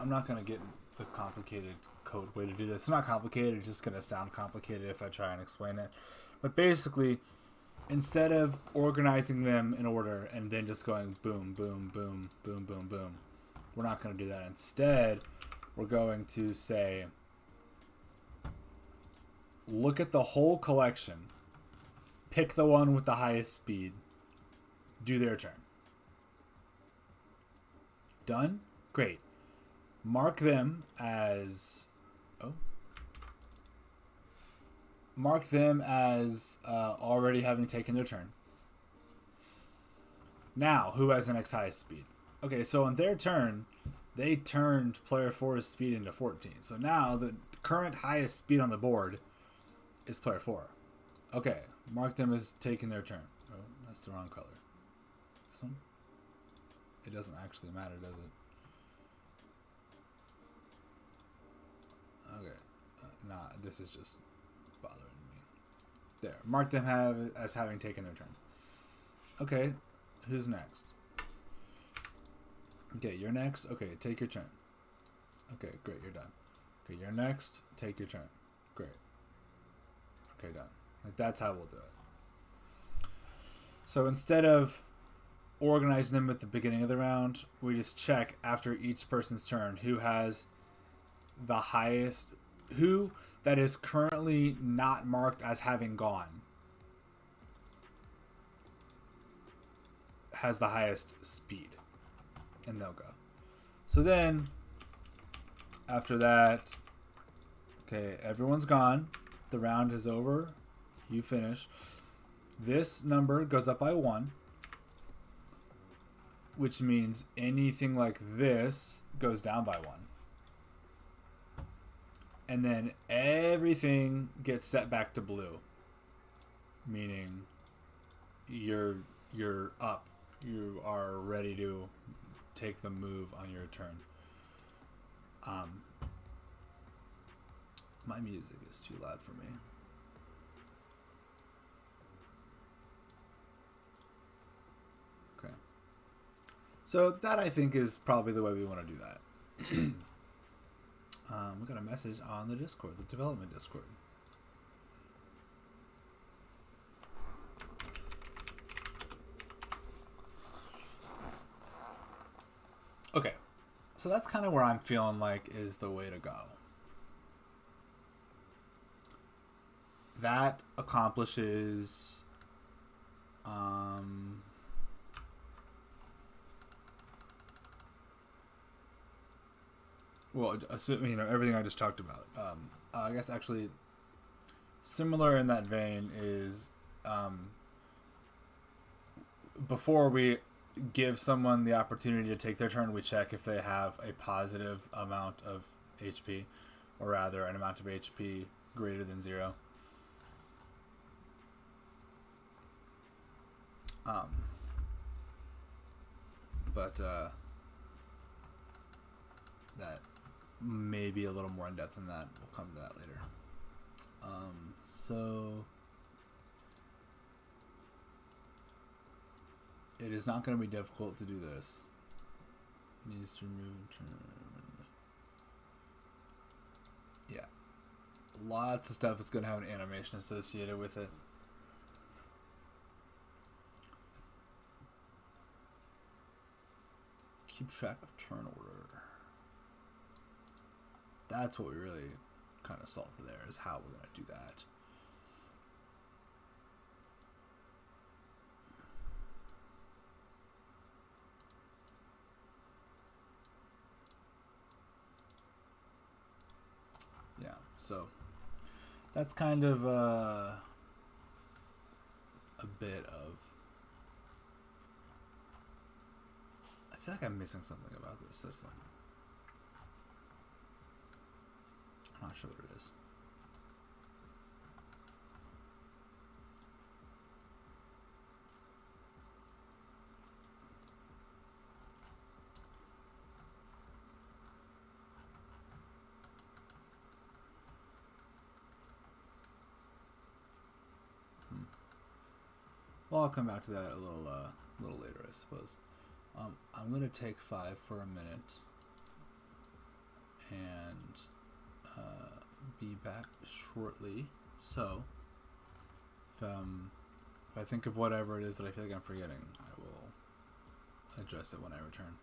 I'm not going to get the complicated code way to do this. It's not complicated, it's just going to sound complicated if I try and explain it. But basically, instead of organizing them in order and then just going boom, boom, boom, boom, boom, boom, we're not going to do that. Instead, we're going to say, look at the whole collection, pick the one with the highest speed, do their turn. Done? Great. Mark them as already having taken their turn. Now, who has the next highest speed? Okay, so on their turn, they turned player 4's speed into 14. So now the current highest speed on the board is player 4. Okay, mark them as taking their turn. Oh, that's the wrong color. This one? It doesn't actually matter, does it? Okay. Nah, this is just bothering me. There. Mark them as having taken their turn. Okay. Who's next? Okay, you're next. Okay, take your turn. Okay, great. You're done. Okay, you're next. Take your turn. Great. Okay, done. Like, that's how we'll do it. So instead of organizing them at the beginning of the round, we just check after each person's turn who has the highest, who that is currently not marked as having gone has the highest speed, and they'll go. So then after that, okay, everyone's gone, the round is over, you finish, this number goes up by 1. which means anything like this goes down by 1. And then everything gets set back to blue, meaning you're up. You are ready to take the move on your turn. My music is too loud for me. Okay. So that, I think, is probably the way we want to do that. We got a message on the Discord, the development Discord. Okay, so that's kind of where I'm feeling like is the way to go. That accomplishes well, assuming, everything I just talked about. I guess actually similar in that vein is before we give someone the opportunity to take their turn, we check if they have a positive amount of HP, or rather an amount of HP greater than 0. But that may be a little more in depth than that. We'll come to that later. So it is not going to be difficult to do this. Needs to remove turn. Yeah. Lots of stuff is going to have an animation associated with it. Keep track of turn order. That's what we really kind of solved there, is how we're going to do that. Yeah, so that's kind of a bit of... I feel like I'm missing something about this system. I'm not sure what it is. Well, I'll come back to that a little later, I suppose. I'm going to take 5 for a minute and be back shortly. So, if I think of whatever it is that I feel like I'm forgetting, I will address it when I return.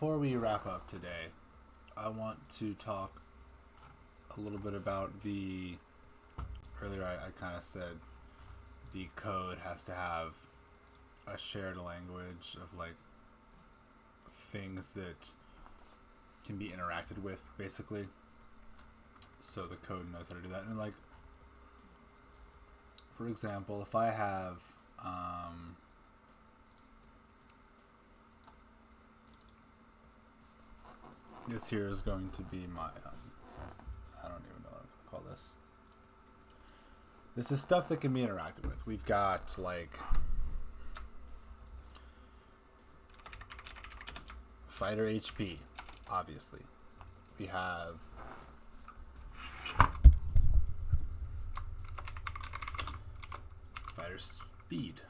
before we wrap up today, I want to talk a little bit about the... Earlier I kind of said the code has to have a shared language of, like, things that can be interacted with, basically. So the code knows how to do that. And, like, for example, if I have... this here is going to be my... I don't even know what I'm going to call this. This is stuff that can be interacted with. We've got, like... fighter HP, obviously. We have... fighter speed.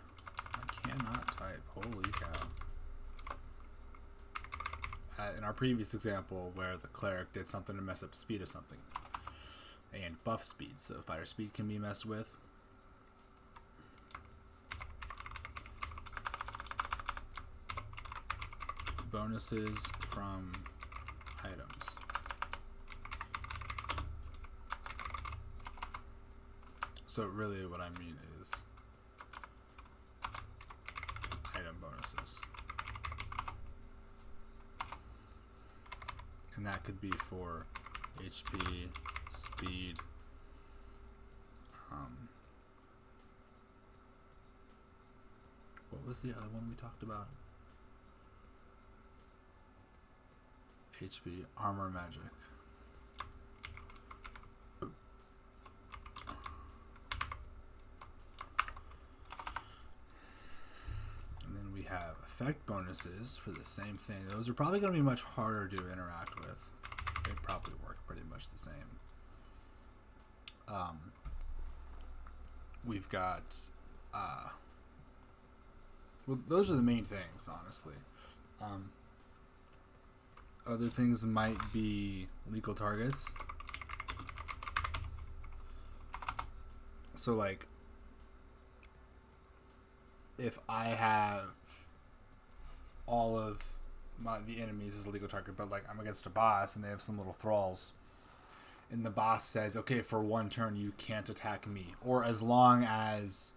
I cannot type. Holy cow. In our previous example, where the cleric did something to mess up speed of something. And buff speed, so fighter speed can be messed with. Bonuses from items. So really what I mean is item bonuses. And that could be for HP, speed, what was the other one we talked about? HP, armor, magic. And then we have effect bonuses for the same thing. Those are probably going to be much harder to interact with. They probably work pretty much the same. We've got well, those are the main things, honestly. Other things might be legal targets. So, like, if I have all of the enemies as a legal target, but, like, I'm against a boss and they have some little thralls, and the boss says, okay, for one turn you can't attack me, or as long as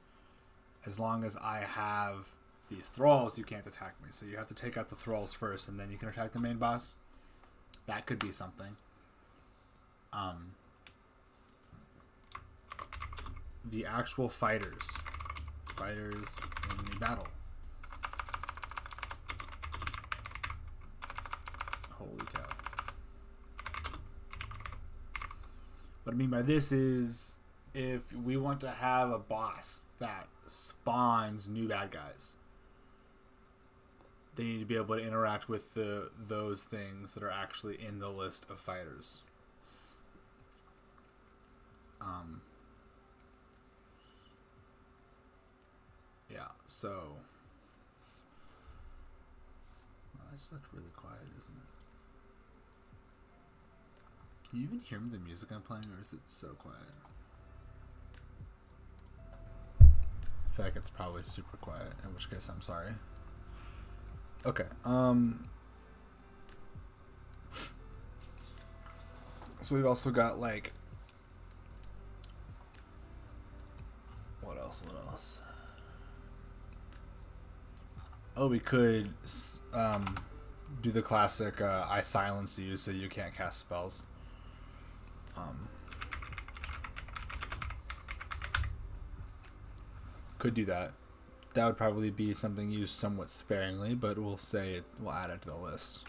I have these thralls, you can't attack me. So you have to take out the thralls first, and then you can attack the main boss. That could be something. The actual fighters in the battle. Holy cow. What I mean by this is, if we want to have a boss that spawns new bad guys, they need to be able to interact with those things that are actually in the list of fighters. Yeah, so... Well, that just looked really quiet, isn't it? Can you even hear the music I'm playing, or is it so quiet? I feel like it's probably super quiet, in which case I'm sorry. Okay, so we've also got, like, what else? Oh, we could do the classic I silence you so you can't cast spells. Could do that. That would probably be something used somewhat sparingly, but we'll add it to the list.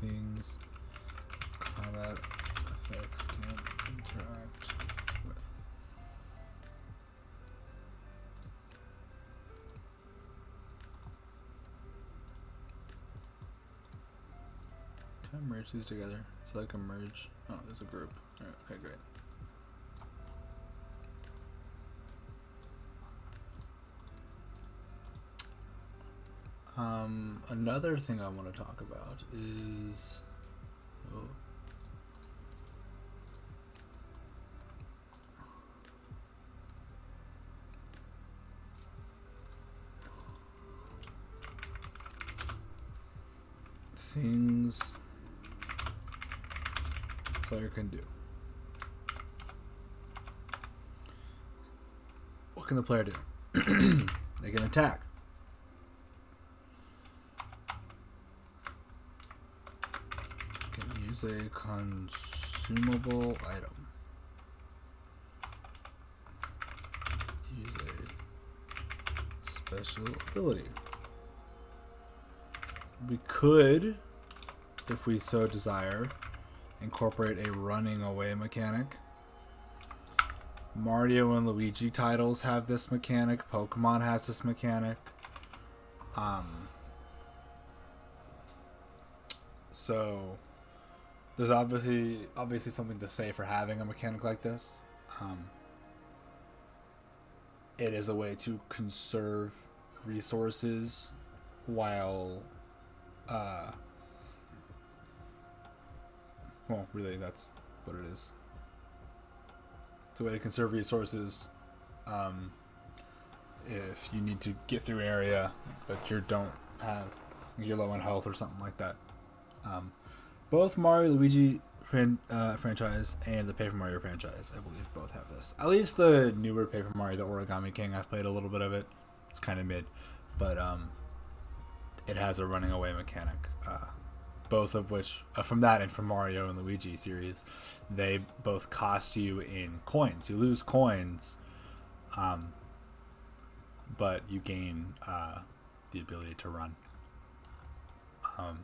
Things combat effects can interact with. Can I merge these together so I can merge? Oh, there's a group. All right, okay, great. Another thing I want to talk about is things player can do. What can the player do? They can attack. Can use a consumable item. Use a special ability. We could, if we so desire, incorporate a running away mechanic. Mario and Luigi titles have this mechanic. Pokemon has this mechanic. So there's obviously something to say for having a mechanic like this. It is a way to conserve resources while well, really, that's what it is. It's a way to conserve resources if you need to get through an area, but you're low on health or something like that. Both Mario Luigi franchise and the Paper Mario franchise, I believe, both have this. At least the newer Paper Mario, the Origami King, I've played a little bit of it. It's kind of mid, but it has a running away mechanic. Both of which, from that and from Mario and Luigi series, they both cost you in coins. You lose coins, but you gain the ability to run. And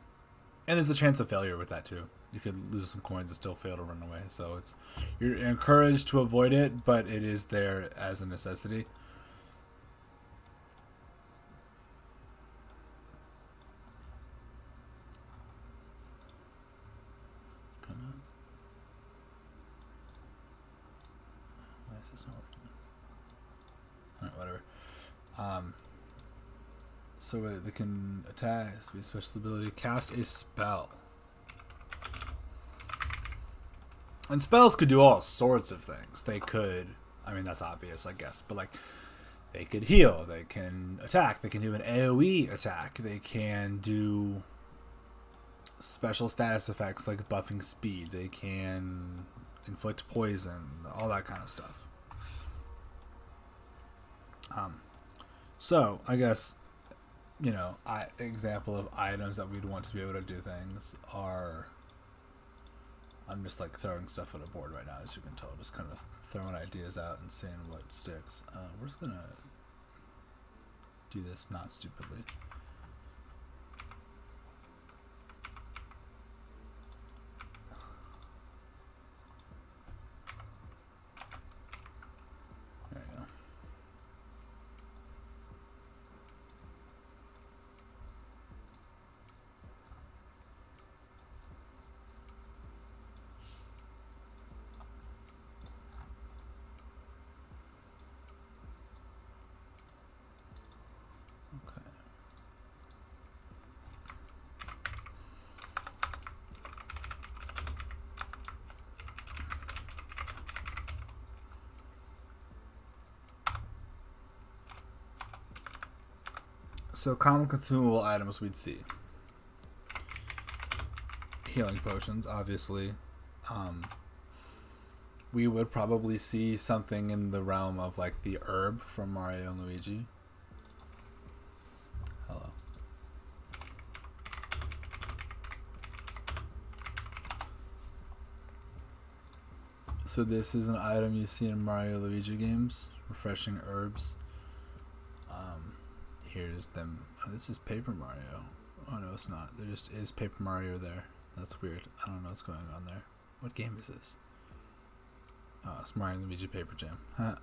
there's a chance of failure with that too. You could lose some coins and still fail to run away. So you're encouraged to avoid it, but it is there as a necessity. It's not working. Alright, whatever. So they can attack, be special ability, cast a spell. And spells could do all sorts of things. They could, I mean, that's obvious, I guess, but like, they could heal, they can attack, they can do an AoE attack, they can do special status effects like buffing speed, they can inflict poison, all that kind of stuff. So I guess, example of items that we'd want to be able to do things are, I'm just like throwing stuff on a board right now, as you can tell, just kind of throwing ideas out and seeing what sticks. We're just gonna do this not stupidly. So common consumable items we'd see. Healing potions, obviously. We would probably see something in the realm of like the herb from Mario and Luigi. Hello. So this is an item you see in Mario Luigi games. Refreshing herbs. Here's them. Oh, this is Paper Mario. Oh no, it's not. There just is Paper Mario there. That's weird. I don't know what's going on there. What game is this? Oh, it's Mario and Luigi Paper Jam. Huh.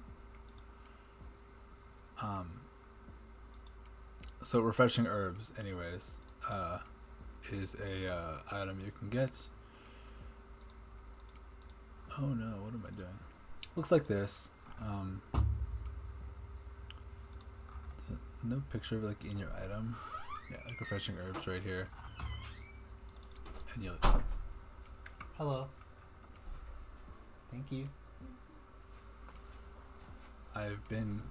So refreshing herbs, anyways, is a item you can get. Oh no, what am I doing? Looks like this. No picture of like in your item. Yeah, like refreshing herbs right here. And you'll... Hello. Thank you. I've been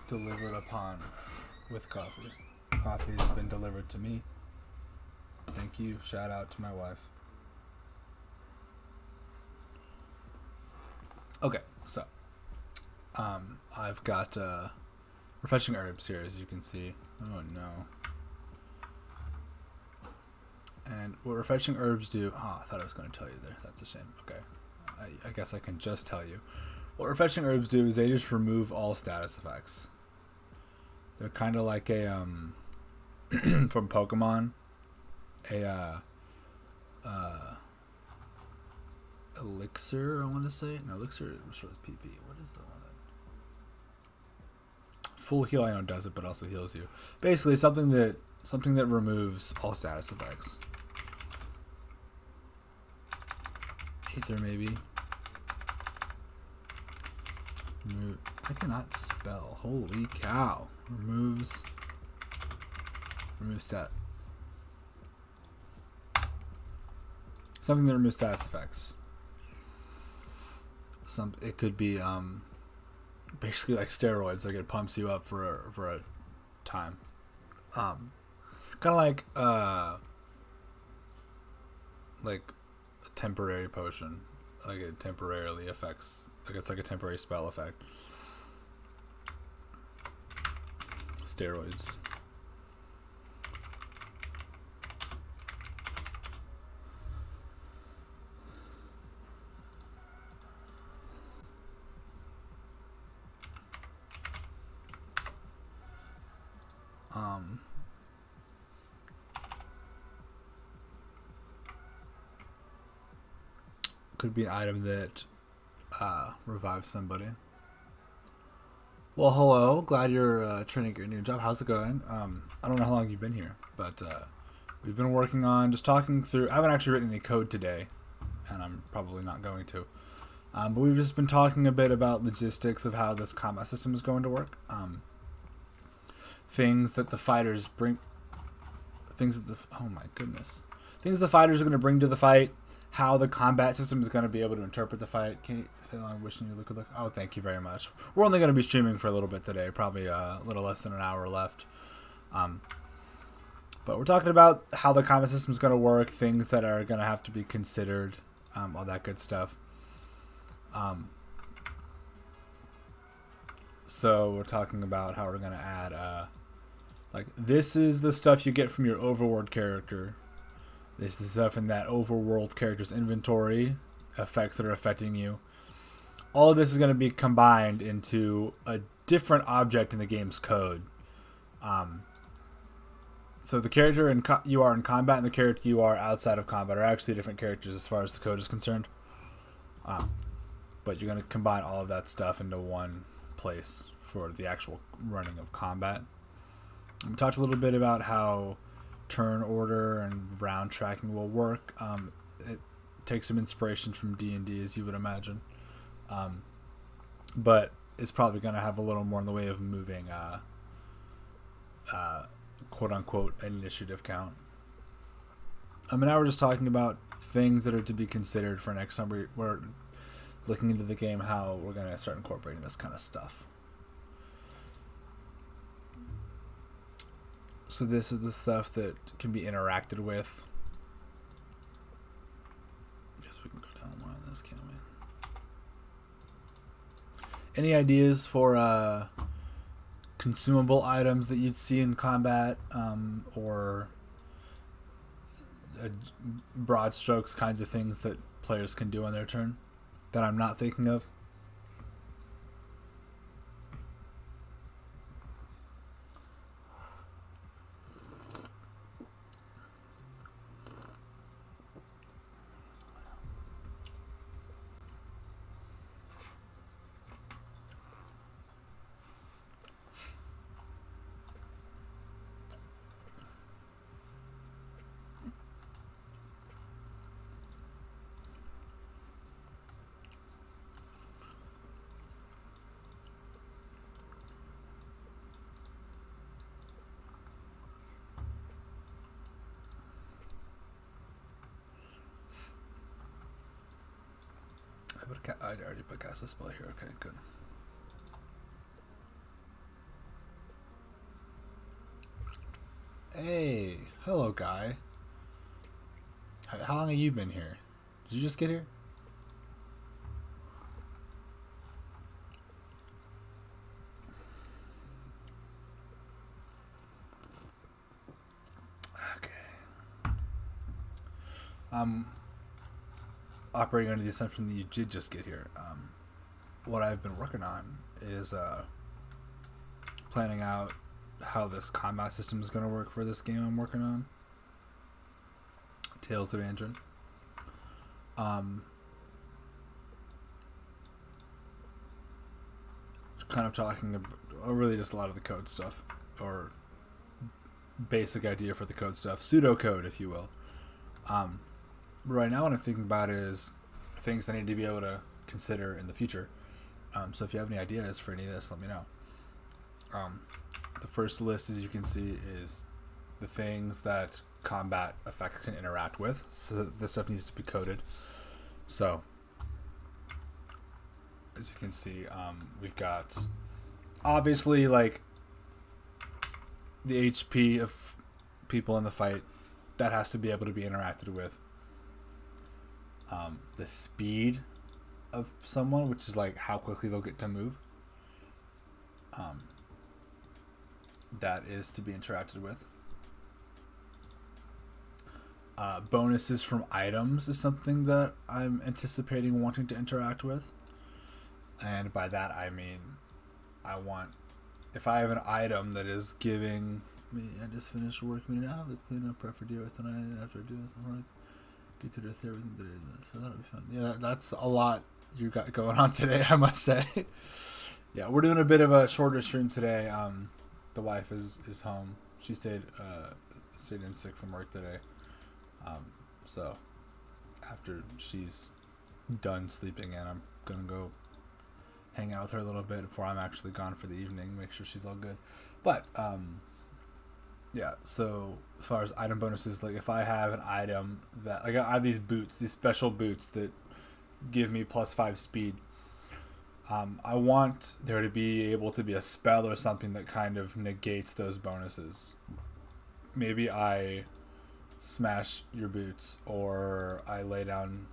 delivered upon with coffee. Coffee has been delivered to me. Thank you. Shout out to my wife. Okay, so I've got refreshing herbs here, as you can see. Oh no. And what refreshing herbs do... Oh, I thought I was going to tell you there. That's a shame. Okay. I guess I can just tell you. What refreshing herbs do is they just remove all status effects. They're kind of like a... from Pokemon. Elixir, I want to say. No, Elixir restores PP. What is the one that... Full heal, I know, does it, but also heals you. Basically, something that removes all status effects. Aether, maybe. I cannot spell. Holy cow. Removes stat. Something that removes status effects. It could be basically like steroids, like it pumps you up for a time. Kind of like a temporary potion, like it temporarily affects, like it's like a temporary spell effect. Steroids. Could be an item that revives somebody. Well, hello. Glad you're training at your new job. How's it going? I don't know how long you've been here, but we've been working on just talking through... I haven't actually written any code today, and I'm probably not going to. But we've just been talking a bit about logistics of how this combat system is going to work. Things that the fighters bring... Oh my goodness. Things the fighters are going to bring to the fight. How the combat system is going to be able to interpret the fight. Can you say long wishing you look? Oh, thank you very much. We're only going to be streaming for a little bit today. Probably a little less than an hour left. But we're talking about how the combat system is going to work. Things that are going to have to be considered. All that good stuff. So we're talking about how we're going to add... this is the stuff you get from your overworld character. This is stuff in that overworld character's inventory, effects that are affecting you. All of this is going to be combined into a different object in the game's code. So the character you are in combat and the character you are outside of combat are actually different characters as far as the code is concerned. But you're going to combine all of that stuff into one place for the actual running of combat. We talked a little bit about how turn order and round tracking will work. It takes some inspiration from D&D, as you would imagine, but it's probably going to have a little more in the way of moving quote unquote initiative count. Now we're just talking about things that are to be considered for next time. We're looking into the game, how we're going to start incorporating this kind of stuff. So this is the stuff that can be interacted with. I guess we can go down more on this, can't we? Any ideas for consumable items that you'd see in combat, or broad strokes kinds of things that players can do on their turn that I'm not thinking of? I already put cast a spell here. Okay, good. Hey, hello, guy. How long have you been here? Did you just get here? Okay. Operating under the assumption that you did just get here. What I've been working on is planning out how this combat system is going to work for this game I'm working on. Tales of Andrin. Kind of talking about, really just a lot of the code stuff, or basic idea for the code stuff, pseudocode, if you will. But right now what I'm thinking about is things I need to be able to consider in the future. So if you have any ideas for any of this, let me know. The first list, as you can see, is the things that combat effects can interact with. So this stuff needs to be coded. So as you can see, we've got obviously like the HP of people in the fight that has to be able to be interacted with. The speed of someone, which is like how quickly they'll get to move. That is to be interacted with. Bonuses from items is something that I'm anticipating wanting to interact with. And by that I mean, I want, if I have an item that is giving me, I just finished work meeting, I have a clean up prep for DOS tonight, after I do this, I'm like, get to the everything that is, so that'll be fun. Yeah, that's a lot you got going on today, I must say. Yeah, we're doing a bit of a shorter stream today. The wife is home. She stayed in sick from work today. So after she's done sleeping in, I'm gonna go hang out with her a little bit before I'm actually gone for the evening, make sure she's all good. But yeah, so as far as item bonuses, like if I have an item that, like I have these boots, these special boots that give me +5 speed, I want there to be able to be a spell or something that kind of negates those bonuses. Maybe I smash your boots, or I lay down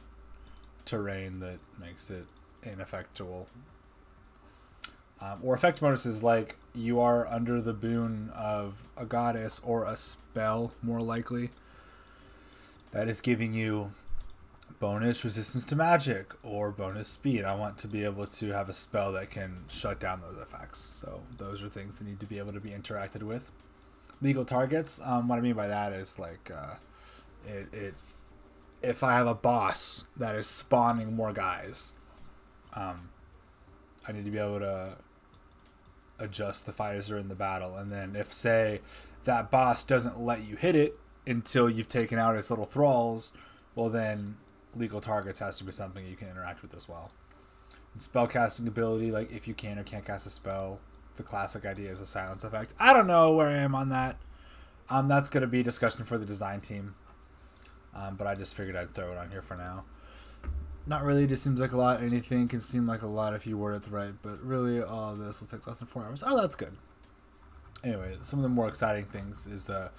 terrain that makes it ineffectual. Or effect bonuses like you are under the boon of a goddess or a spell, more likely, that is giving you bonus resistance to magic or bonus speed. I want to be able to have a spell that can shut down those effects. So those are things that need to be able to be interacted with. Legal targets, what I mean by that is like if I have a boss that is spawning more guys, I need to be able to adjust the fighters that are in the battle. And then if, say, that boss doesn't let you hit it until you've taken out its little thralls, well then legal targets has to be something you can interact with as well. And spell casting ability, like if you can or can't cast a spell, the classic idea is a silence effect. I don't know where I am on that. That's going to be a discussion for the design team. But I just figured I'd throw it on here for now. Not really, it just seems like a lot. Anything can seem like a lot if you word it right, but really all of this will take less than 4 hours. Oh, that's good. Anyway, some of the more exciting things is the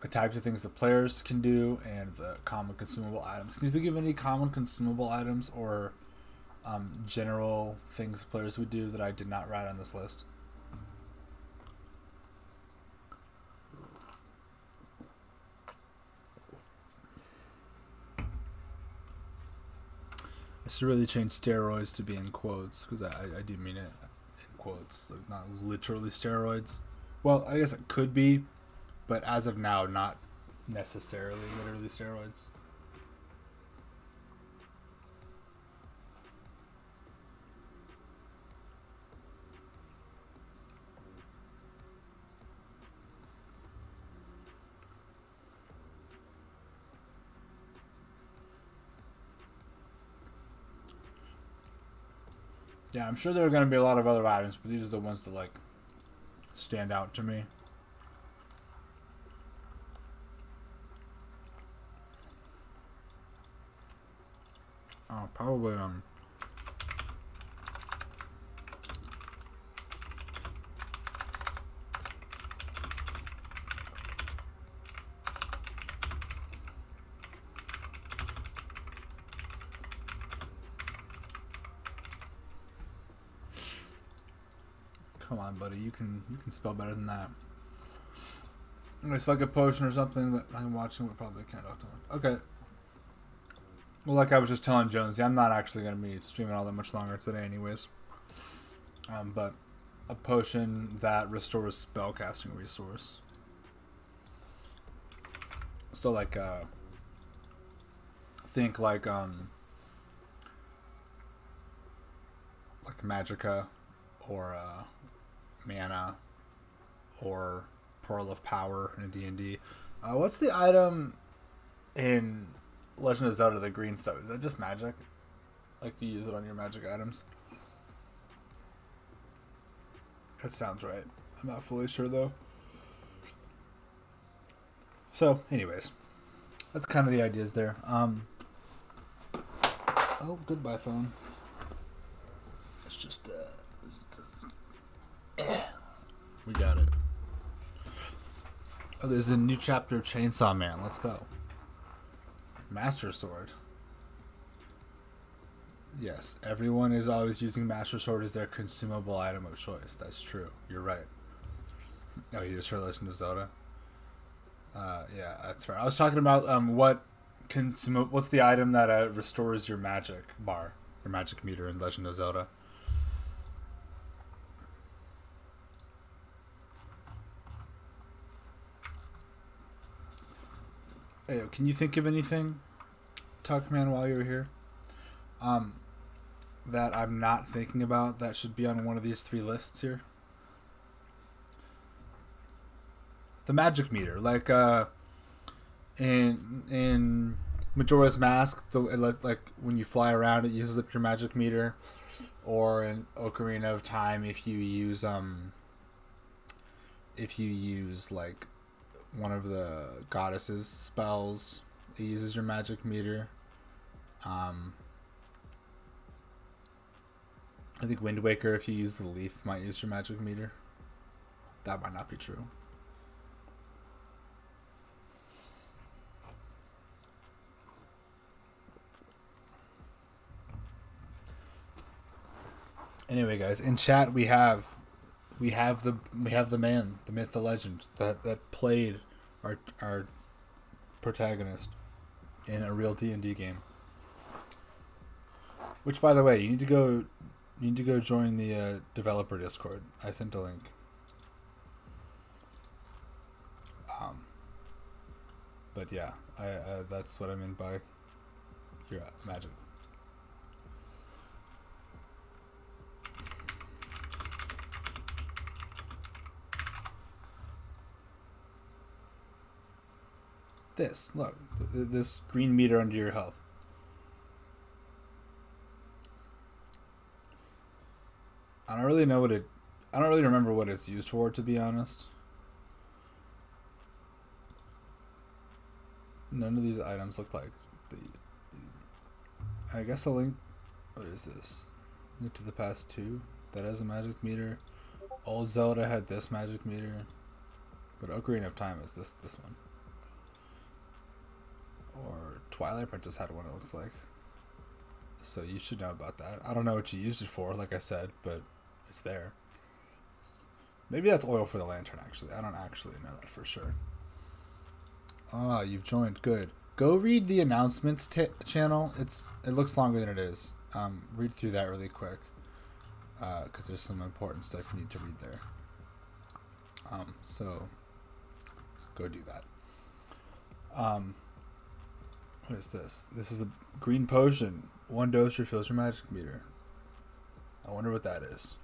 types of things that players can do and the common consumable items. Can you think of any common consumable items or general things players would do that I did not write on this list? I should really change steroids to be in quotes, because I do mean it in quotes, so not literally steroids. Well, I guess it could be, but as of now, not necessarily literally steroids. Yeah, I'm sure there are going to be a lot of other items, but these are the ones that like stand out to me. Oh, probably come on, buddy. You can spell better than that. It's like a potion or something that I'm watching. We probably can't talk to him. Okay. Well, like I was just telling Jonesy, I'm not actually going to be streaming all that much longer today, anyways. But a potion that restores spellcasting resource. So like think like magicka or mana or Pearl of Power in D&D. What's the item in Legend of Zelda, the green stuff? Is that just magic? Like you use it on your magic items? That sounds right. I'm not fully sure though. So, anyways, that's kind of the ideas there. Oh, goodbye, phone. It's just we got it. Oh, there's a new chapter of Chainsaw Man. Let's go. Master Sword. Yes, everyone is always using Master Sword as their consumable item of choice. That's true. You're right. Oh, you just heard Legend of Zelda? Yeah, that's fair. I was talking about what's the item that restores your magic bar, your magic meter in Legend of Zelda. Hey, can you think of anything, Tuckman, while you're here? That I'm not thinking about that should be on one of these 3 lists here? The magic meter, like in Majora's Mask, like when you fly around, it uses up your magic meter, or in Ocarina of Time, if you use like one of the goddesses' spells, it uses your magic meter. I think Wind Waker, if you use the leaf, might use your magic meter. That might not be true. Anyway, guys, in chat we have the man, the myth, the legend that played our protagonist in a real D&D game. Which, by the way, you need to go join the developer Discord. I sent a link. But yeah, I that's what I meant by your magic. This, look, this green meter under your health. I don't really remember what it's used for, to be honest. None of these items look like I guess a link. What is this? Link to the Past 2. That has a magic meter. Old Zelda had this magic meter, but Ocarina of Time is this one. Or Twilight Princess had one, it looks like. So you should know about that. I don't know what you used it for, like I said, but it's there. Maybe that's oil for the lantern, actually. I don't actually know that for sure. Ah, you've joined. Good. Go read the announcements channel. It looks longer than it is. Read through that really quick, because there's some important stuff you need to read there. So go do that. What is this? This is a green potion. 1 dose refills your magic meter. I wonder what that is.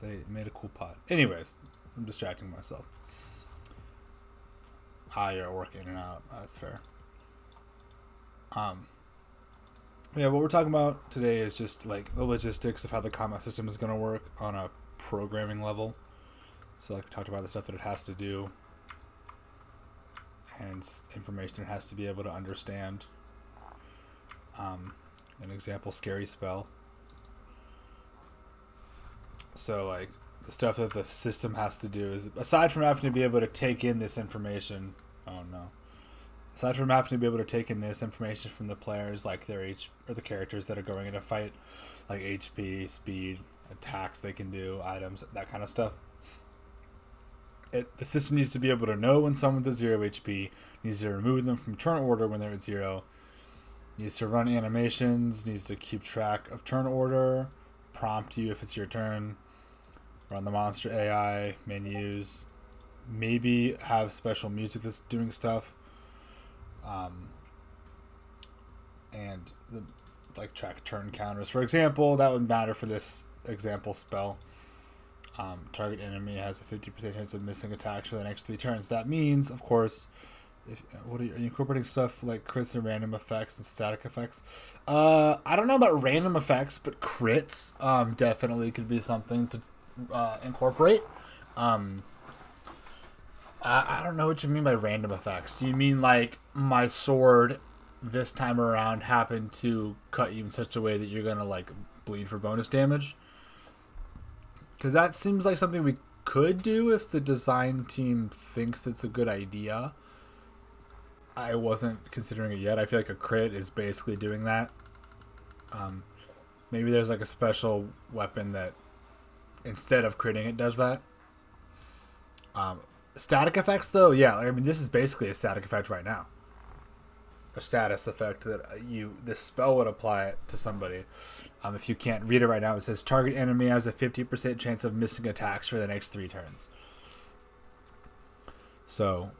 They made a cool pot. Anyways, I'm distracting myself. You're working in and out. That's fair. Yeah, what we're talking about today is just like the logistics of how the combat system is going to work on a programming level. So like we talked about the stuff that it has to do and information it has to be able to understand. an example scary spell. So like the stuff that the system has to do is, aside from having to be able to take in this information, aside from having to be able to take in this information from the players, like their or the characters that are going in a fight, like HP, speed, attacks they can do, items, that kind of stuff. The system needs to be able to know when someone's at 0 HP, needs to remove them from turn order when they're at 0, needs to run animations, needs to keep track of turn order, prompt you if it's your turn, run the monster AI, menus, maybe have special music that's doing stuff, and track turn counters. For example, that would matter for this example spell. Target enemy has a 50% chance of missing attacks for the next 3 turns. That means, of course, are you incorporating stuff like crits and random effects and static effects? I don't know about random effects, but crits definitely could be something to incorporate. I don't know what you mean by random effects. Do you mean like my sword this time around happened to cut you in such a way that you're gonna like bleed for bonus damage? Because that seems like something we could do if the design team thinks it's a good idea. I wasn't considering it yet. I feel like a crit is basically doing that. Maybe there's like a special weapon that instead of critting it does that. Static effects though, yeah, I mean this is basically a static effect right now. A status effect that this spell would apply it to somebody. If you can't read it right now, it says target enemy has a 50% chance of missing attacks for the next 3 turns. So,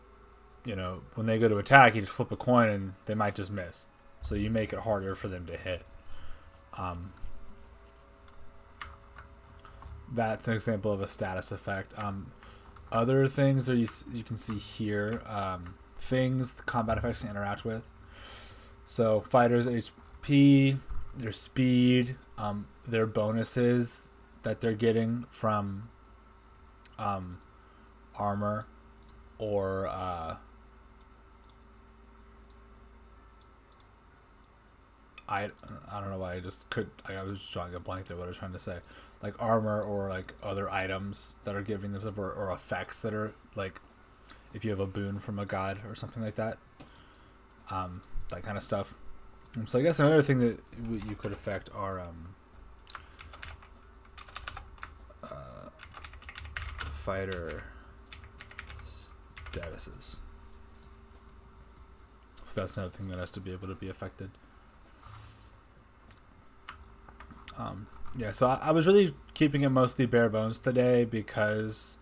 when they go to attack, you just flip a coin and they might just miss. So you make it harder for them to hit. That's an example of a status effect. Other things you can see here, things the combat effects can interact with. So fighters' HP, their speed, their bonuses that they're getting from armor, or I don't know why I was just drawing a blank there what I was trying to say. Like armor or like other items that are giving them stuff, or effects that are like if you have a boon from a god or something like that. That kind of stuff. So I guess another thing that you could affect are fighter statuses. So that's another thing that has to be able to be affected. So I was really keeping it mostly bare bones today because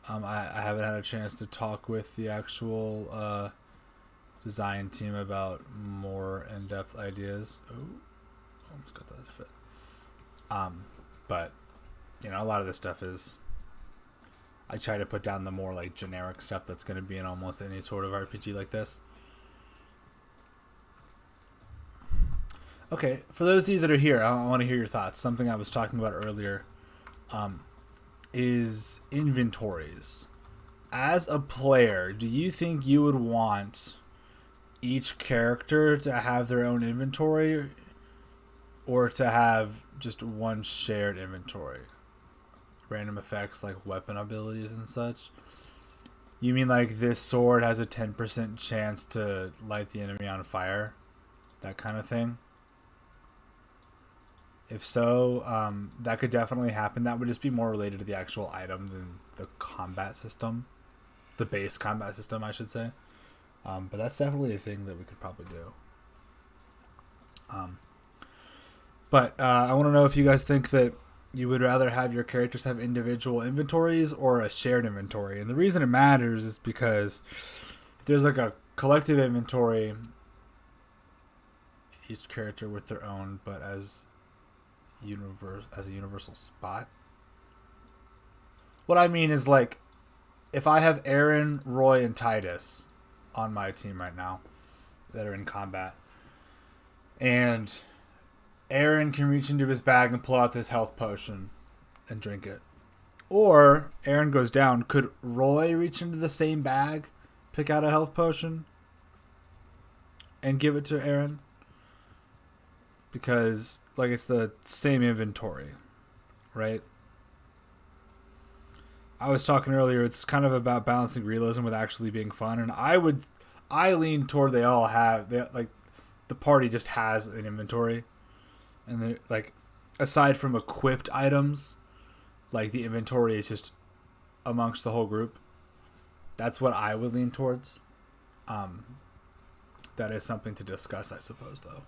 I haven't had a chance to talk with the actual design team about more in-depth ideas. Almost got that to fit. But a lot of this stuff is, I try to put down the more like generic stuff that's going to be in almost any sort of RPG like this. Okay, for those of you that are here, I want to hear your thoughts. Something I was talking about earlier is inventories. As a player, do you think you would want each character to have their own inventory, or to have just one shared inventory? Random effects like weapon abilities and such. You mean like this sword has a 10% chance to light the enemy on fire? That kind of thing? If so, that could definitely happen. That would just be more related to the actual item than the combat system. The base combat system, I should say. But that's definitely a thing that we could probably do. But I want to know if you guys think that you would rather have your characters have individual inventories or a shared inventory. And the reason it matters is because if there's like a collective inventory, each character with their own, but as a universal spot. What I mean is like, if I have Aaron, Roy, and Titus on my team right now that are in combat, and Aaron can reach into his bag and pull out this health potion and drink it, or Aaron goes down, could Roy reach into the same bag, pick out a health potion, and give it to Aaron? because like it's the same inventory, right? I was talking earlier, it's kind of about balancing realism with actually being fun, and I lean toward like the party just has an inventory, and they like aside from equipped items, like the inventory is just amongst the whole group. That's what I would lean towards. That is something to discuss, I suppose, though.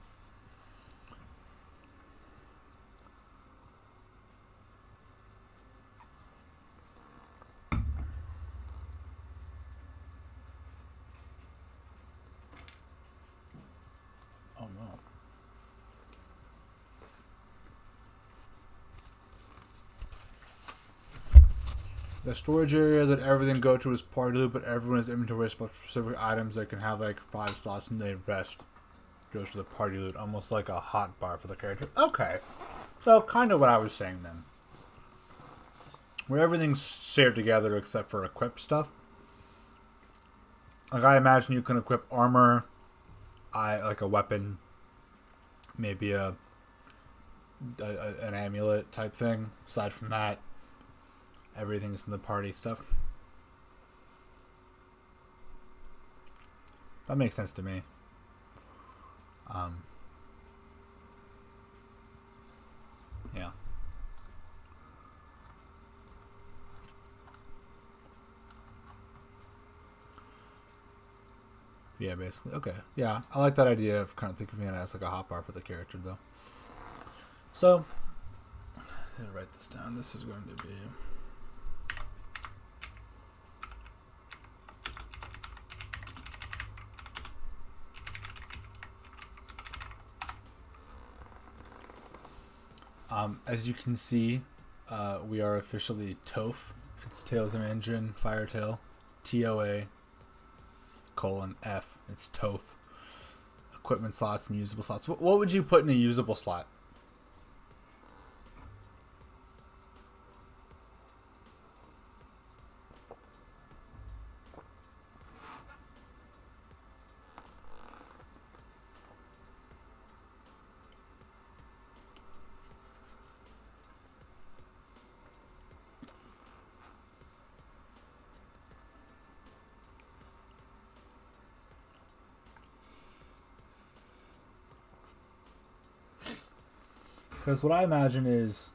Oh no. The storage area that everything go to is party loot, but everyone has inventory of specific items that can have like 5 slots and they invest. Goes to the party loot, almost like a hot bar for the character. Okay. So kind of what I was saying then. Where everything's shared together except for equip stuff. Like I imagine you can equip armor, like a weapon, maybe an amulet type thing. Aside from that, everything's in the party stuff. That makes sense to me. Yeah. Yeah, basically. Okay. Yeah, I like that idea of kind of thinking of it as like a hotbar for the character, though. So, I'm gonna write this down. This is going to be... as you can see, we are officially TOF. It's Tales of Andrin, Firetail. TOA, F. It's TOF. Equipment slots and usable slots. What would you put in a usable slot? Because what I imagine is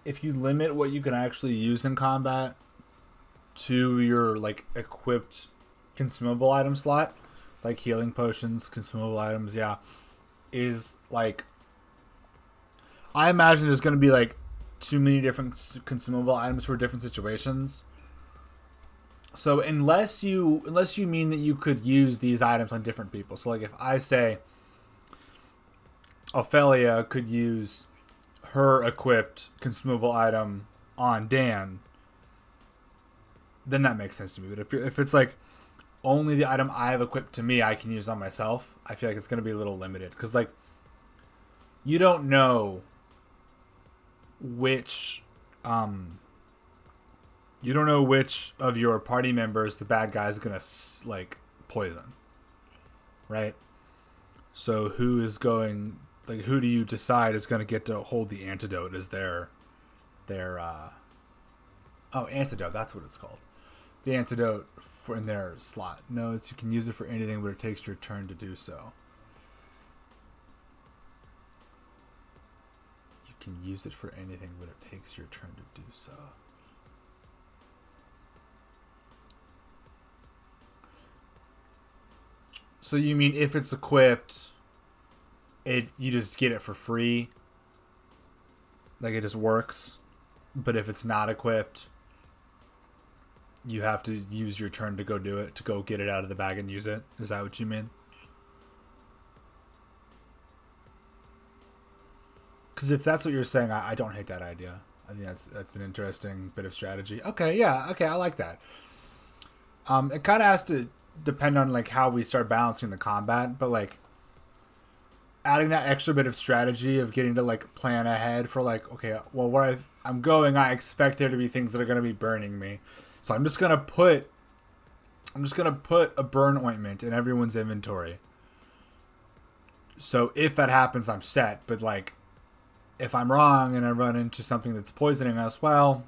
if you limit what you can actually use in combat to your like equipped consumable item slot, like healing potions, consumable items, yeah, is like I imagine there's going to be like too many different consumable items for different situations. So unless you mean that you could use these items on different people, so like if I say Ophelia could use her equipped consumable item on Dan, then that makes sense to me. But if it's like only the item I have equipped to me I can use on myself, I feel like it's going to be a little limited. Because like you don't know which of your party members the bad guy is going to like poison, right? So who do you decide is going to get to hold the antidote as their antidote, that's what it's called. The antidote in their slot. No, you can use it for anything, but it takes your turn to do so. You can use it for anything, but it takes your turn to do so. So you mean if it's equipped, you just get it for free? Like it just works? But if it's not equipped, you have to use your turn to go do it, to go get it out of the bag and use it? Is that what you mean? Because if that's what you're saying, I don't hate that idea. I think that's an interesting bit of strategy. Okay, yeah, okay, I like that. It kind of has to depend on like how we start balancing the combat, but like adding that extra bit of strategy of getting to like plan ahead for like, okay, well, I expect there to be things that are going to be burning me. So I'm just going to put a burn ointment in everyone's inventory. So if that happens, I'm set. But like, if I'm wrong and I run into something that's poisoning us, well,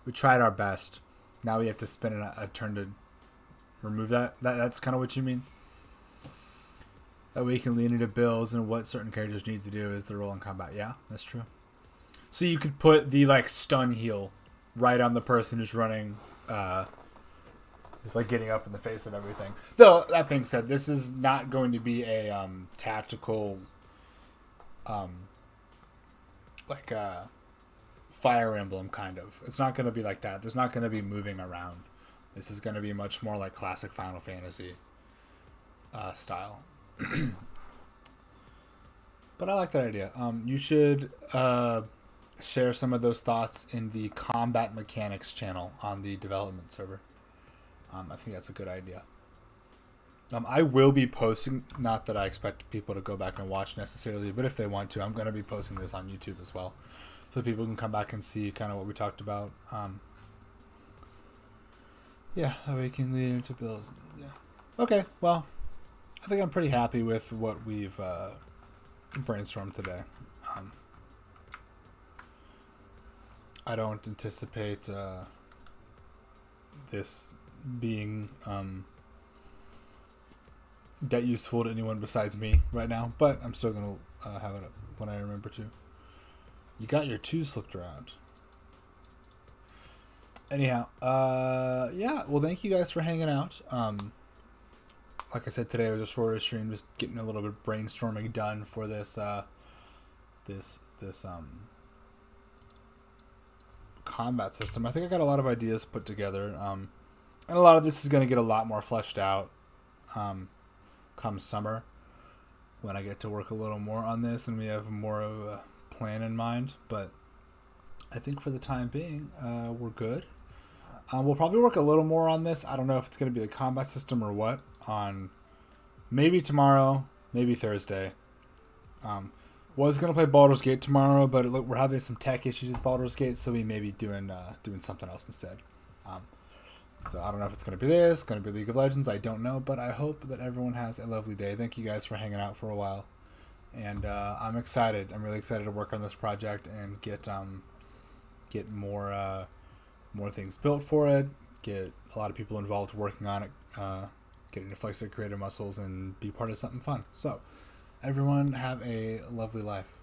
we tried our best. Now we have to spin a turn to remove that. That's kind of what you mean. That way you can lean into builds and what certain characters need to do is the role in combat. Yeah, that's true. So you could put the like stun heal right on the person who's running, who's like getting up in the face of everything. Though that being said, this is not going to be a tactical, like Fire Emblem kind of. It's not going to be like that. There's not going to be moving around. This is going to be much more like classic Final Fantasy style. But I like that idea. You should share some of those thoughts in the combat mechanics channel on the development server. I think that's a good idea. I will be posting, not that I expect people to go back and watch necessarily, but if they want to, I'm going to be posting this on YouTube as well. So people can come back and see kind of what we talked about. Yeah, how we can lead into builds. Yeah. Okay, well, I think I'm pretty happy with what we've brainstormed today. I don't anticipate this being that useful to anyone besides me right now, but I'm still going to have it up when I remember to. You got your twos flipped around. Anyhow, yeah, well, thank you guys for hanging out. Like I said, today was a shorter stream, just getting a little bit of brainstorming done for this combat system. I think I got a lot of ideas put together, and a lot of this is going to get a lot more fleshed out come summer when I get to work a little more on this and we have more of a plan in mind. But I think for the time being, we're good. We'll probably work a little more on this. I don't know if it's going to be the combat system or what. On maybe tomorrow, maybe Thursday. Was going to play Baldur's Gate tomorrow, but look, we're having some tech issues with Baldur's Gate, so we may be doing something else instead. So I don't know if it's going to be this, going to be League of Legends. I don't know, but I hope that everyone has a lovely day. Thank you guys for hanging out for a while. And I'm excited. I'm really excited to work on this project and get more things built for it. Get a lot of people involved working on it. Getting to flex their creative muscles and be part of something fun. So, everyone have a lovely life.